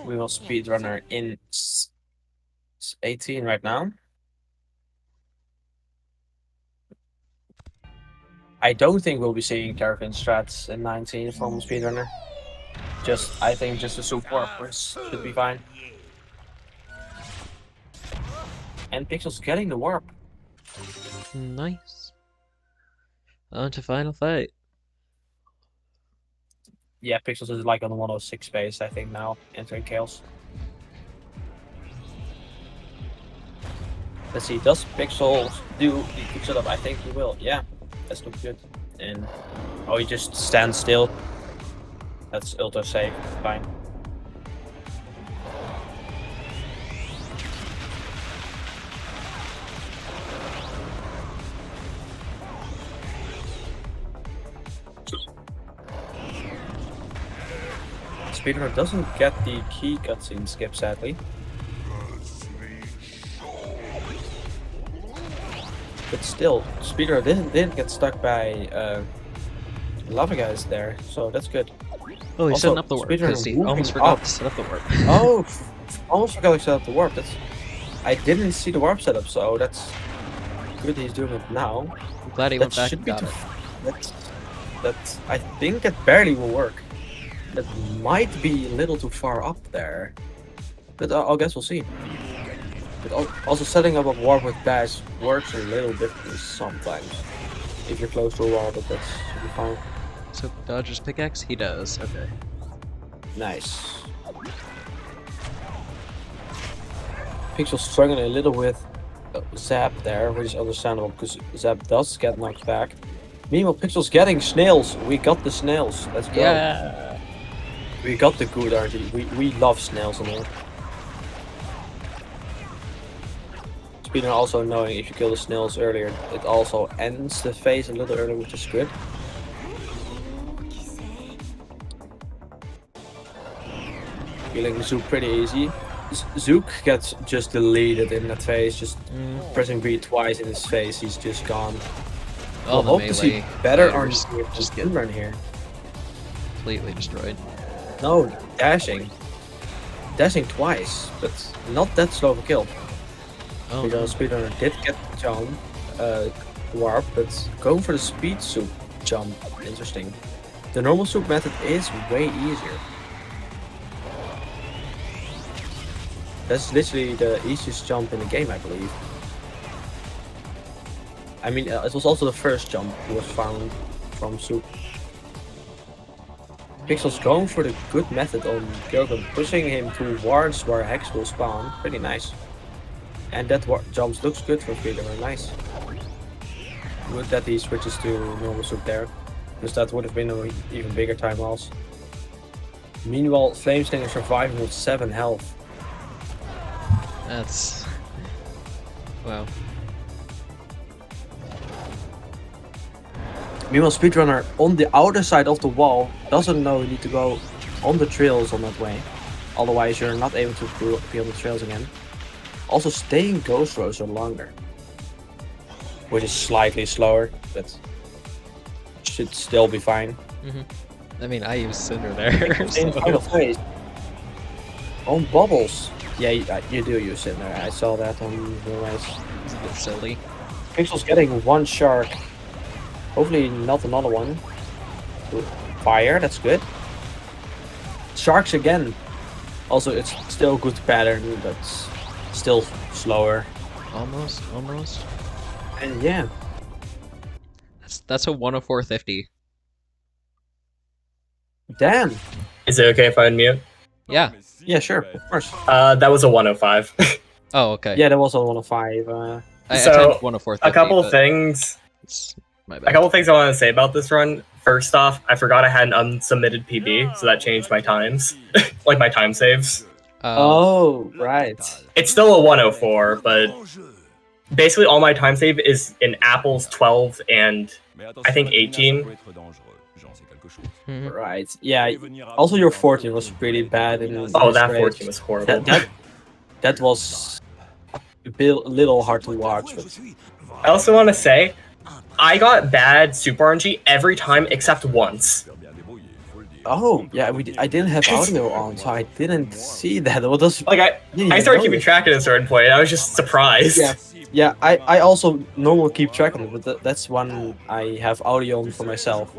We will Speedrunner in 18 right now. I don't think we'll be seeing Caravan strats in 19 from Speedrunner. I think just the soup warp should be fine. And Pixel's getting the warp. Nice. On to final fight. Yeah, Pixels is like on the 106 space, I think now, entering Chaos. Let's see, does Pixels do the quick setup? I think he will, yeah. That looks good. And oh, he just stands still. That's ultra safe, fine. Speedrunner doesn't get the key cutscene skip, sadly. But still, Speedrunner didn't get stuck by lava guys there, so that's good. Oh, he's Also, setting up the warp because he moving almost forgot up. to set up the warp. Oh, almost forgot to set up the warp. I didn't see the warp setup, so that's good. He's doing it now. I'm glad he went back and got it. I think that barely will work. That might be a little too far up there, but I guess we'll see. But also setting up a warp with bash works a little differently sometimes. If you're close to a wall, but that should be fine. So dodges pickaxe? He does, okay. Nice. Pixel struggling a little with Zap there, which is understandable because Zap does get knocked back. Meanwhile, Pixel's getting snails. We got the snails. Let's go. Yeah. We got the good RG. We love snails in here. Speedrunner also knowing if you kill the snails earlier, it also ends the phase a little earlier, which is good. Killing Zook pretty easy. Zook gets just deleted in that phase, just pressing B twice in his face, he's just gone. All we'll the hope to see melee better fighters RNG with just this get run here. completely destroyed. No, dashing. Dashing twice, but not that slow of a kill. Oh, Because Speedrunner did get the jump, warp, but going for the speed soup jump, interesting. The normal soup method is way easier. That's literally the easiest jump in the game, I believe. I mean, it was also the first jump that was found from soup. Pixel's going for the good method on Gilgan, pushing him towards where Hex will spawn. Pretty nice. And that jump looks good for Speedrunner, nice. Good that he switches to normal soup there, because that would have been an even bigger time loss. Meanwhile, Flameslinger surviving with 7 health. That's... wow. Meanwhile, Speedrunner on the outer side of the wall doesn't know you need to go on the trails on that way. Otherwise, you're not able to be on the trails again. Also, staying ghost rows are longer, which is slightly slower, but should still be fine. I mean, I use Cinder there. In So. final phase. On bubbles. Yeah, you do use it there. I saw that on the race. It's a bit silly. Pixels getting one shark. Hopefully not another one. Fire, that's good. Sharks again. Also, it's still good pattern, but still slower. Almost. And yeah. That's a 104.50. Damn. Is it okay if I unmute? Yeah. Yeah, sure, of course. That was a 105. Oh, okay. Yeah, that was on 105. I So, typed 104.50. a couple but things. it's my A bad. couple things I want to say about this run. First off, I forgot I had an unsubmitted PB, so that changed my times, like my time saves. Oh, right. It's still a 104, but basically all my time save is in apples 12 and I think 18. Right. Yeah. Also, your 14 was pretty bad. Oh, that 14 was horrible. That was a little hard to watch. But... I also want to say, I got bad Super RNG every time except once. Oh, yeah, I didn't have audio on, so I didn't see that. What was Like I started keeping track at a certain point. And I was just surprised. Yeah. I also normally keep track of it, but that's one I have audio on for myself.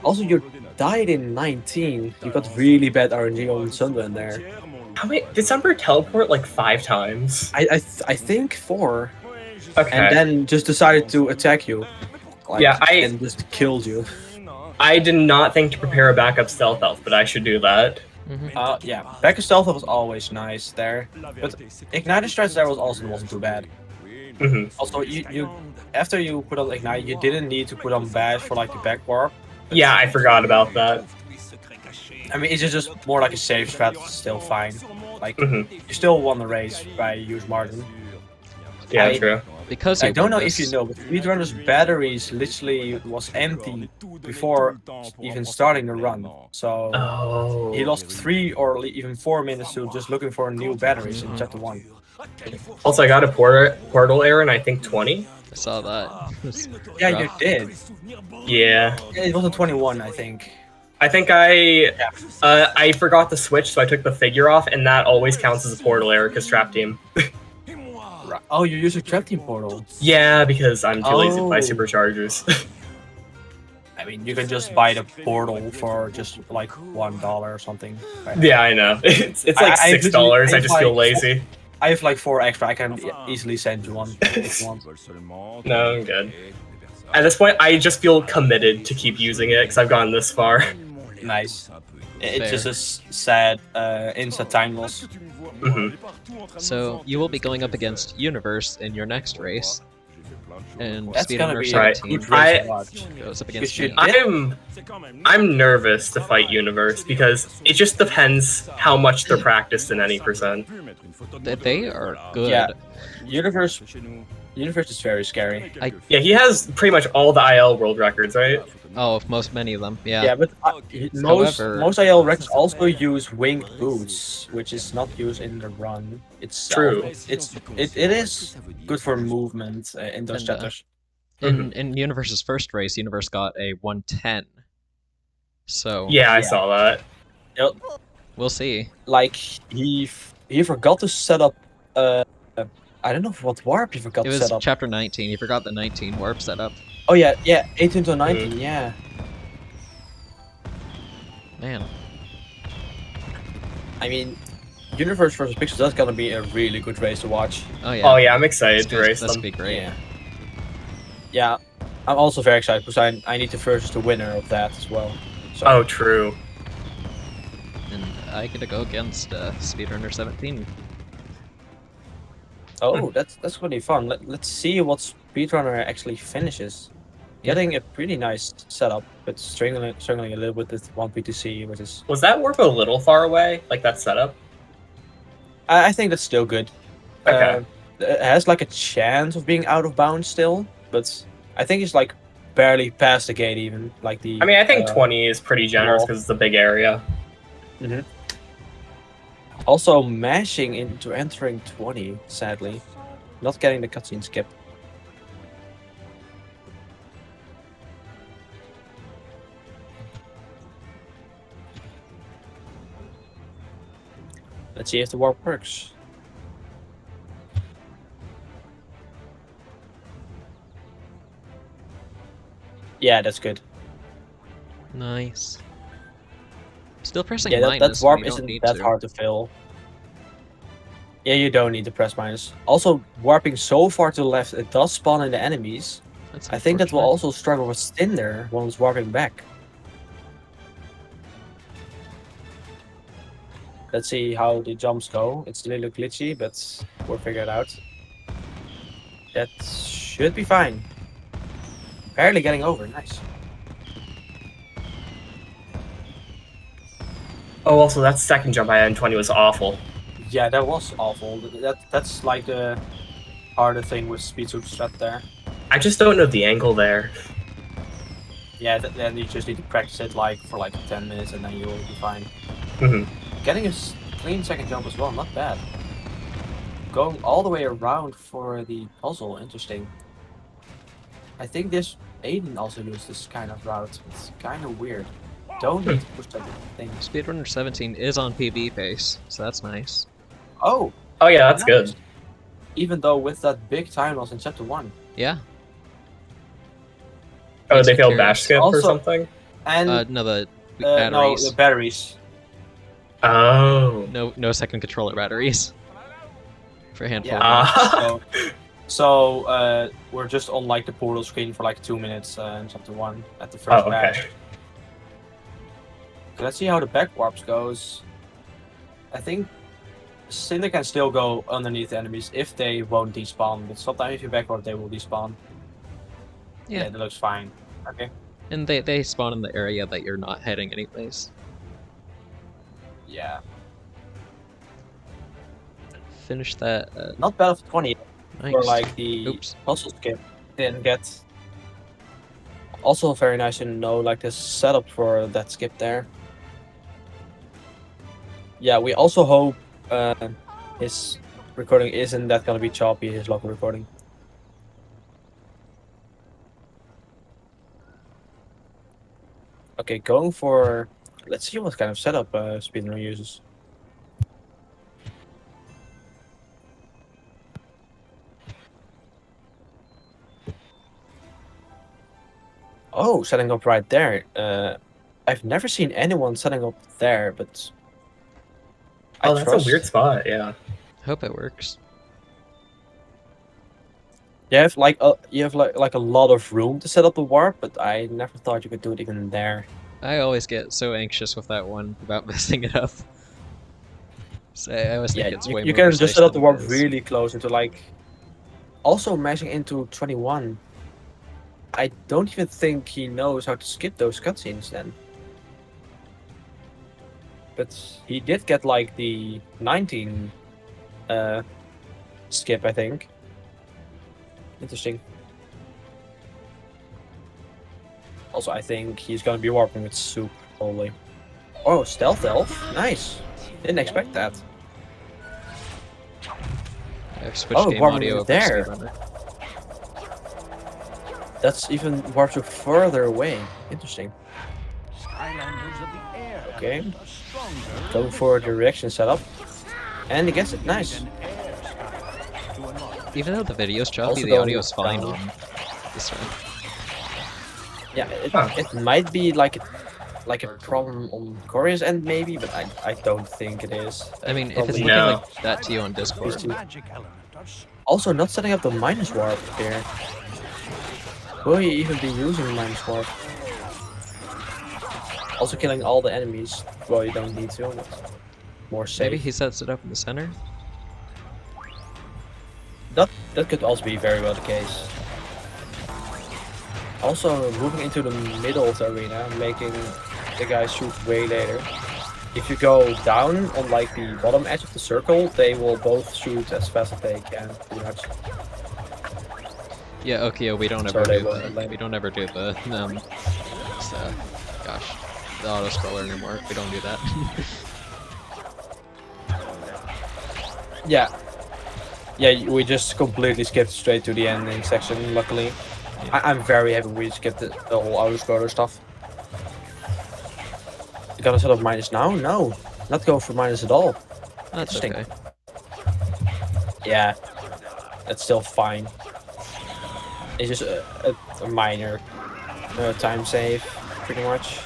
Also, you died in 19. You got really bad RNG on Sunderland there. How many did Sunbird teleport like 5 times? I think 4. Okay. And then just decided to attack you. Like, yeah, and just killed you. I did not think to prepare a backup stealth elf, but I should do that. Yeah, backup stealth was always nice there, but Ignite Strikes there wasn't too bad. Also, you after you put on Ignite, you didn't need to put on Bash for like the back warp. Yeah, I forgot about that. I mean, it's just more like a safe strat, still fine. Like, you still won the race by huge margin. Yeah, true. Because I don't know if you know, but Speedrunner's batteries literally was empty before even starting the run. So he lost 3 or even 4 minutes to just looking for new batteries in chapter 1. Also, I got a portal error in I think 20. I saw that. Yeah, you did. Yeah. It was a 21, I think. I think I forgot to switch, so I took the figure off, and that always counts as a portal error because trap team. Oh, you use a trap team portal? Yeah, because I'm too lazy to buy superchargers. I mean, you can just buy the portal for just like $1 or something. Right? Yeah, I know. It's like $6. I just feel lazy. I have like 4 extra. I can easily send you one if you want. No, I'm good. At this point, I just feel committed to keep using it because I've gone this far. Nice. It's just a sad instant time loss. So you will be going up against Universe in your next race, and That's gonna be a good race to watch. goes up against You me. I'm nervous to fight Universe because it just depends how much they're practiced in any percent. They are good. Yeah, Universe is very scary. Yeah, he has pretty much all the IL world records, right? Oh, many of them. Yeah. Yeah, but most IL records also use winged boots, which is not used in the run itself. True. It is good for movement in those chapters. In Universe's first race, Universe got a 110. So yeah, I saw that. Yep. We'll see. Like he forgot to set up. I don't know what warp he forgot to set up. It was chapter 19. He forgot the 19 warp setup. Oh yeah, 18 to 19. Yeah. Man. I mean, Universe versus Pix3ls, that's gonna be a really good race to watch. Oh yeah. Oh yeah, I'm excited to race them. That's be great. Yeah, I'm also very excited because I need to versus the winner of that as well. So. Oh, true. And I get to go against Speedrunner17. Oh, that's gonna be fun. Let's see what Speedrunner actually finishes. Getting a pretty nice setup, but struggling a little bit with 1P2C, which is... Was that warp a little far away, like that setup? I think that's still good. Okay. It has like a chance of being out of bounds still, but I think it's like barely past the gate even. Like the. I mean, I think 20 is pretty generous because it's a big area. Also mashing into entering 20, sadly. Not getting the cutscene skip. Let's see if the warp works. Yeah, that's good. Nice. Still pressing Yeah, that minus. warp when you don't isn't need that to. hard to fill. Yeah, you don't need to press minus. Also, warping so far to the left, it does spawn in the enemies. That's I think that will unfortunate. also struggle with Stinder when it's warping back. Let's see how the jumps go. It's a little glitchy, but we'll figure it out. That should be fine. Barely getting over, nice. Oh, also that second jump I had in 20 was awful. Yeah, that was awful. That's like the harder thing with speed strat there. I just don't know the angle there. Yeah, then you just need to practice it like for like 10 minutes and then you'll be fine. Getting a clean second jump as well, not bad. Going all the way around for the puzzle, interesting. I think this Aiden also used this kind of route. It's kind of weird. Don't need to push that thing. Speedrunner17 is on PB pace, so that's nice. Oh! Oh yeah, that's nice. good. Even though with that big time loss in chapter 1. Yeah. Oh, they failed cares. bash skip Also, or something? And no, the no, batteries. the batteries. Oh. No second controller batteries. For a handful Yeah. of minutes. So we're just on like the portal screen for like 2 minutes in chapter 1 at the first batch. Okay. So let's see how the back warps goes. I think Cinder can still go underneath the enemies if they won't despawn, but sometimes if you back warp they will despawn. Yeah, that looks fine. Okay. And they spawn in the area that you're not heading anyways. Yeah. Finish that. Not bad of 20 Nice. for like the puzzle skip. Didn't get. Also very nice to know like the setup for that skip there. Yeah, we also hope his recording isn't that gonna be choppy, his local recording. Okay, going for... Let's see what kind of setup Speedrunner uses. Oh, setting up right there. I've never seen anyone setting up there, but... Oh, that's a weird spot, yeah. Hope it works. You have like a lot of room to set up a warp, but I never thought you could do it even there. I always get so anxious with that one about messing it up. So I always think it's way you more can just set up the warp it is. really close into like... Also mashing into 21. I don't even think he knows how to skip those cutscenes then. But he did get like the 19 skip, I think. Interesting. Also, I think he's gonna be warping with Soup, probably. Oh, Stealth Elf? Nice. Didn't expect that. I've switched game warping audio is over there. Speedrunner. That's even warp to further away. Interesting. Okay. Go for the reaction setup. And he gets it. Nice. Even though the video's choppy, Also the going audio's fine down. on this one. Yeah, it might be like a problem on Korea's end maybe, but I don't think it is. I mean, if it's Probably looking no. like that to you on Discord, Also, not setting up the minus warp here. Will you even be using minus warp? Also killing all the enemies. Well, you don't need to, but more safe. maybe he sets it up in the center? That could also be very well the case. Also, moving into the middle of the arena, making the guys shoot way later. If you go down on like the bottom edge of the circle, they will both shoot as fast as they can, pretty much. Yeah, okay, we don't So ever they do won't the land. we don't ever do the gosh, the auto scroller anymore. We don't do that. Yeah. Yeah, we just completely skipped straight to the ending section, luckily. I'm very happy we skipped the whole auto-scroller stuff. You got a set of minus now? No. Not go for minus at all. That's Interesting. okay. Yeah. That's still fine. It's just a minor time save, pretty much.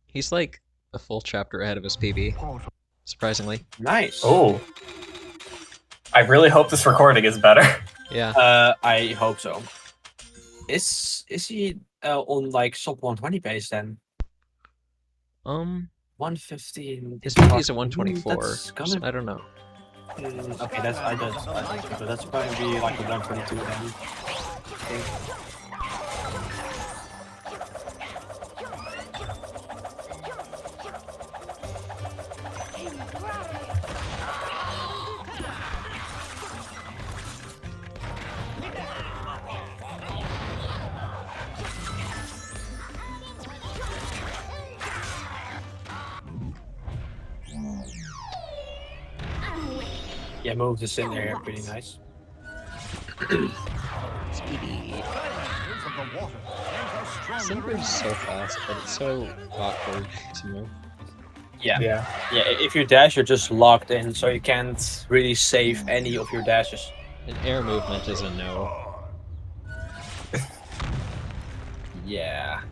He's like a full chapter ahead of his PB, surprisingly. Nice. Oh. I really hope this recording is better. Yeah. I hope so. Is he on like sub 120 pace then? 115. His PB is a 124. That's gonna... So I don't know. Okay, that's so that's probably be like a 122 then. I think. Yeah, move this in there, pretty nice. Speedy. Simper's so fast, but it's so awkward to move. Yeah. Yeah, if you dash, you're just locked in, so you can't really save any of your dashes. An air movement is a no. Yeah.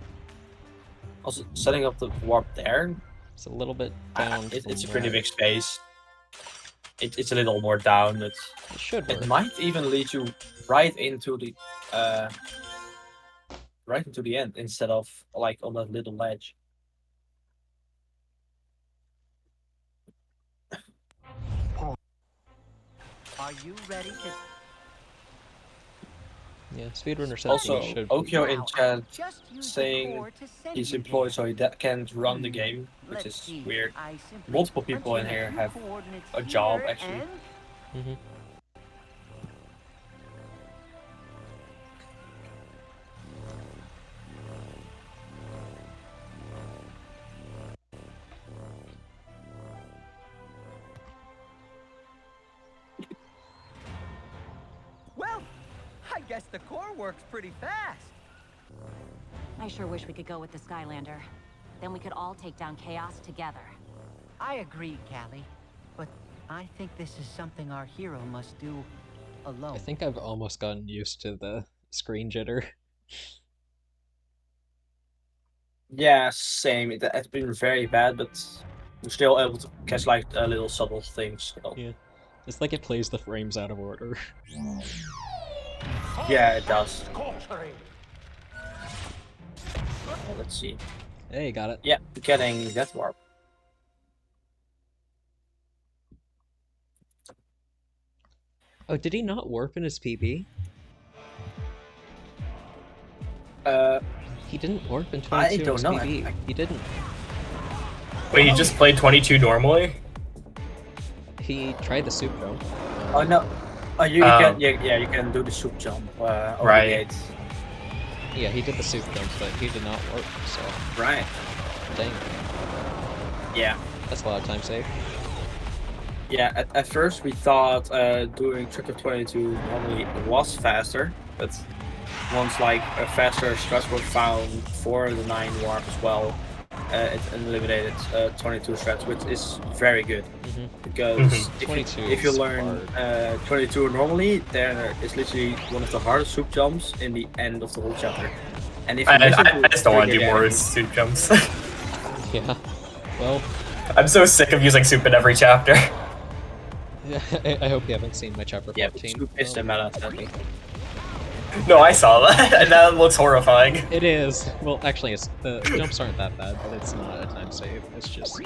Also, setting up the warp there, it's a little bit down. It's a pretty big space. It's a little more down, but it should work. It might even lead you right into the end instead of like on that little ledge. Are you ready to... Yeah, Speedrunner17 Also, should... Okio in chat saying he's employed so he can't run the game, which is weird. Multiple people in here have a job, actually. Mm-hmm. Well, I guess the core works pretty fast. I sure wish we could go with the Skylander. Then we could all take down Chaos together. I agree, Callie. But I think this is something our hero must do alone. I think I've almost gotten used to the screen jitter. Yeah, same. It's been very bad, but I'm still able to catch like little subtle things. So. Yeah, it's like it plays the frames out of order. Yeah, it does. Let's see. Hey, got it. Yeah, getting Death Warp. Oh, did he not warp in his PB? He didn't warp in 22 I don't know. PB. He didn't. Wait, he just played 22 normally? He tried the soup jump. Oh no. Oh, you can you can do the soup jump over the gate. Yeah, he did the soup jump, but he did not warp, so... Right. Dang. Yeah. That's a lot of time saved. Yeah, at first we thought doing Trick of 22 normally was faster, but once like a faster stress was found for the 9 warp as well, it eliminated 22 strats, which is very good. Because if you learn 22 normally, there is literally one of the hardest soup jumps in the end of the whole chapter. And if you I just don't want to do more soup jumps. Yeah. Well, I'm so sick of using soup in every chapter. Yeah, I hope you haven't seen my chapter 14. Yeah, soup is the meta, sadly. No, I saw that, and that looks horrifying. It is. Well, actually, the jumps aren't that bad, but it's not a time save. It's just...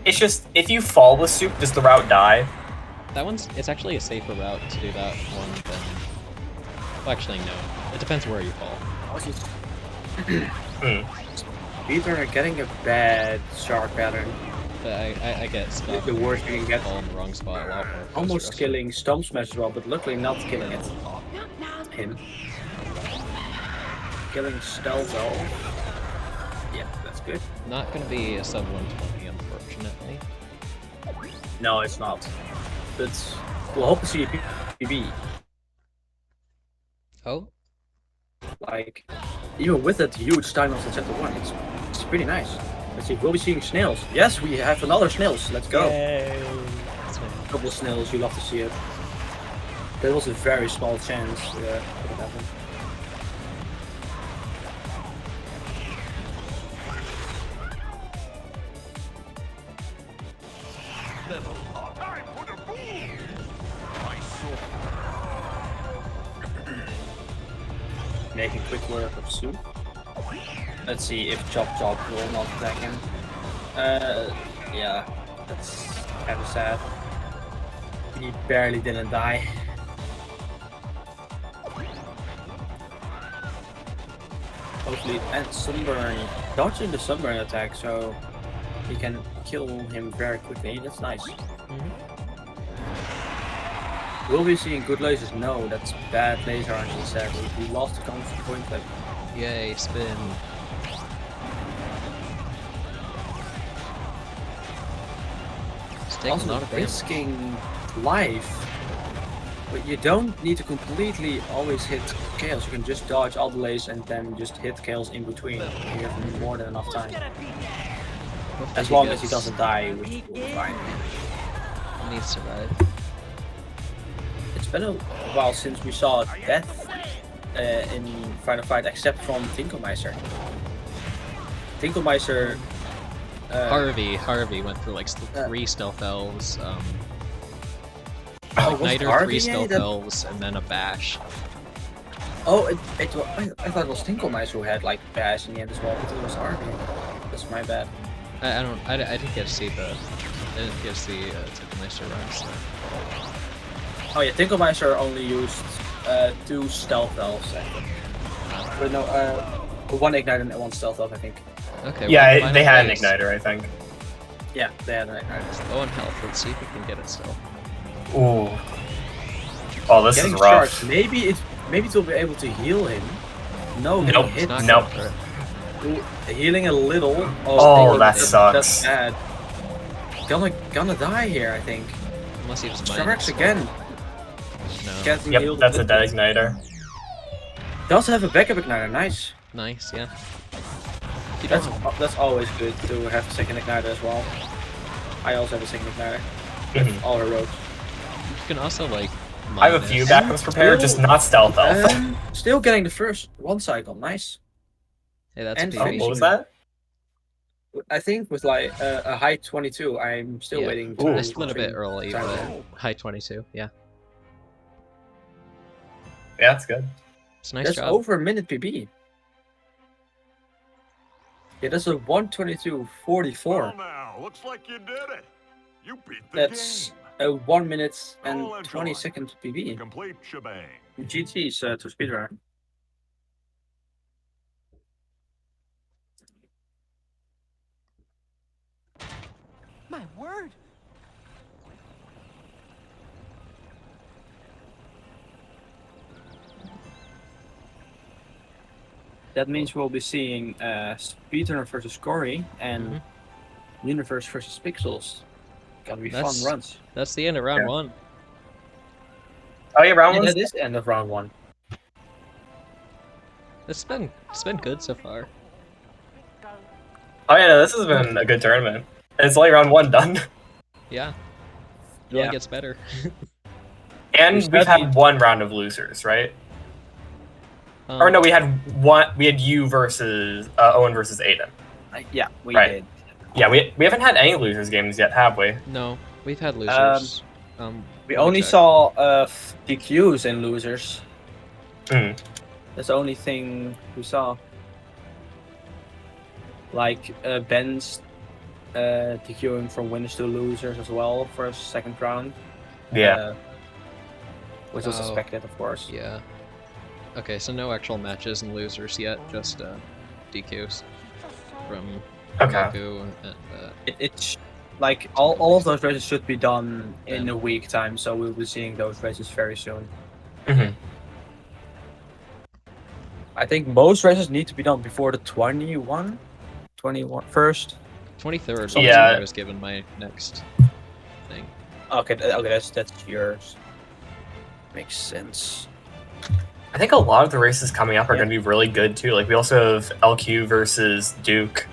It's just, if you fall with soup, does the route die? That one's... It's actually a safer route to do that one than... Well, actually, no. It depends where you fall. Either are getting a bad shark pattern. But I get stuck. The worst you can get. Fall in the wrong spot a lot more. Almost frustrating. killing Stomp Smash as well, but luckily not killing it. Him. Killing Stealth Elf. Yeah, that's good. Not gonna be a sub 120, unfortunately. No, it's not. But we'll hope to see a PB. Oh? Like, even with that huge time of the chapter 1, it's pretty nice. Let's see, we'll be seeing snails. Yes, we have another snails. Let's go. Yay. Couple of snails, you love to see it. There was a very small chance that it happened. Making quick work of Sue. Let's see if Chop Chop will not attack him. Yeah, that's kind of sad. He barely didn't die. Hopefully, and Sunburn dodging the Sunburn attack, so he can kill him very quickly. That's nice. Will we seeing good lasers? No, that's bad laser RNG, sadly. We lost the counter point clip. Yay, spin. It's taking a lot Also of damage. risking life, but you don't need to completely always hit Chaos. You can just dodge all the lasers and then just hit Chaos in between. You have more than enough time. As long as he doesn't die, which will be fine. He needs to survive. It's been a while since we saw death in Final Fight, except from Tinkelmeister. Tinkelmeister. Harvey went through like 3 stealth elves, was Igniter, Harvey 3 stealth that- elves, and then a bash. Oh, I thought it was Tinkelmeister who had like bash in the end as well, but it was Harvey. That's my bad. I didn't get to see Tinkelmeister run, so. Oh yeah, Tinkelmeister only used 2 stealth elves, I think. But no, 1 igniter and 1 stealth elf, I think. Okay. Yeah, well, they had an phase. igniter, I think. Yeah, they had an igniter. It's low on health. Let's see if we can get it still. Ooh. Oh, this Getting is rough. charged. Maybe it will be able to heal him. No, Nope. he hit. Not Nope. going for it. Healing a little. Oh, that that's sucks. bad. Gonna die here, I think. Unless he was Charge minus. again. No. Getting Yep, healed that's a bit. dead igniter. Does have a backup igniter. Nice. Nice, yeah. You don't have- That's always good to have a second igniter as well. I also have a second igniter. Mhm. All heroics. You can also like. I have a few minus- backups prepared, just not stealth elf. Still getting the first 1 cycle. Nice. Hey, that's and a Oh, PvP. what was that? I think with like a high 22, I'm still Yeah. waiting. Ooh. I split a bit early, Time but level. high 22. Yeah, Yeah, that's good. it's a nice That's job. over a minute PB. Yeah, that's a 122.44. now, looks like you did it. You beat the That's game. a 1 minute and All 20 enjoy. second PB. Complete shebang. GG's to Speedrunner. My word! That means we'll be seeing Speedrunner versus Corey and Universe versus Pix3ls. Gonna be That's- fun runs. That's the end of round Yeah. 1. Oh yeah, round And one's that is the end of round 1. It's been good so far. Oh yeah, no, this has been a good tournament. And it's only round 1 done. Yeah. It only Yeah. gets better. And We've we've had had 1 round of losers, right? Um, Or no, we had you versus Owen versus Aiden. Yeah, we Right. did. Yeah, we haven't had any losers games yet, have we? No, we've had losers. We let me only check. saw DQs and losers. Mm. That's the only thing we saw. Like Ben's DQing from winners to losers as well for a second round. Yeah. Which was Oh. expected, of course. Yeah. Okay, so no actual matches and losers yet, just DQs from Okay. Goku and like all of those races should be done in a week time, so we'll be seeing those races very soon. Mhm. I think most races need to be done before the 21st. 23rd. So- Yeah. I was given my next thing. Okay, that's yours. Makes sense. I think a lot of the races coming up are Yeah. going to be really good too. Like we also have LQ versus Duke.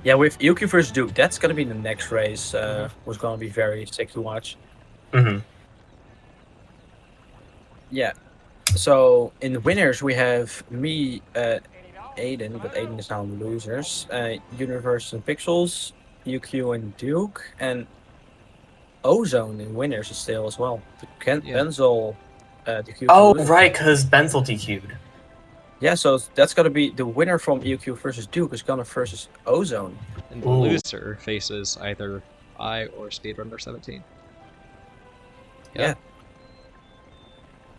Yeah, with EQ versus Duke, that's gonna be the next race. Was gonna be very sick to watch. Hmm. Yeah. So in the winners we have me, Aiden, but Aiden is now in the losers. Universe and Pixels, UQ and Duke, and Ozone in winners is still as well. Yeah. Benzel, DQ. Oh, right, because Benzel DQ'd. Yeah, so that's gonna be the winner from EQ versus Duke is gonna versus Ozone. And the Ooh. loser faces either I or Speedrunner17. Yeah.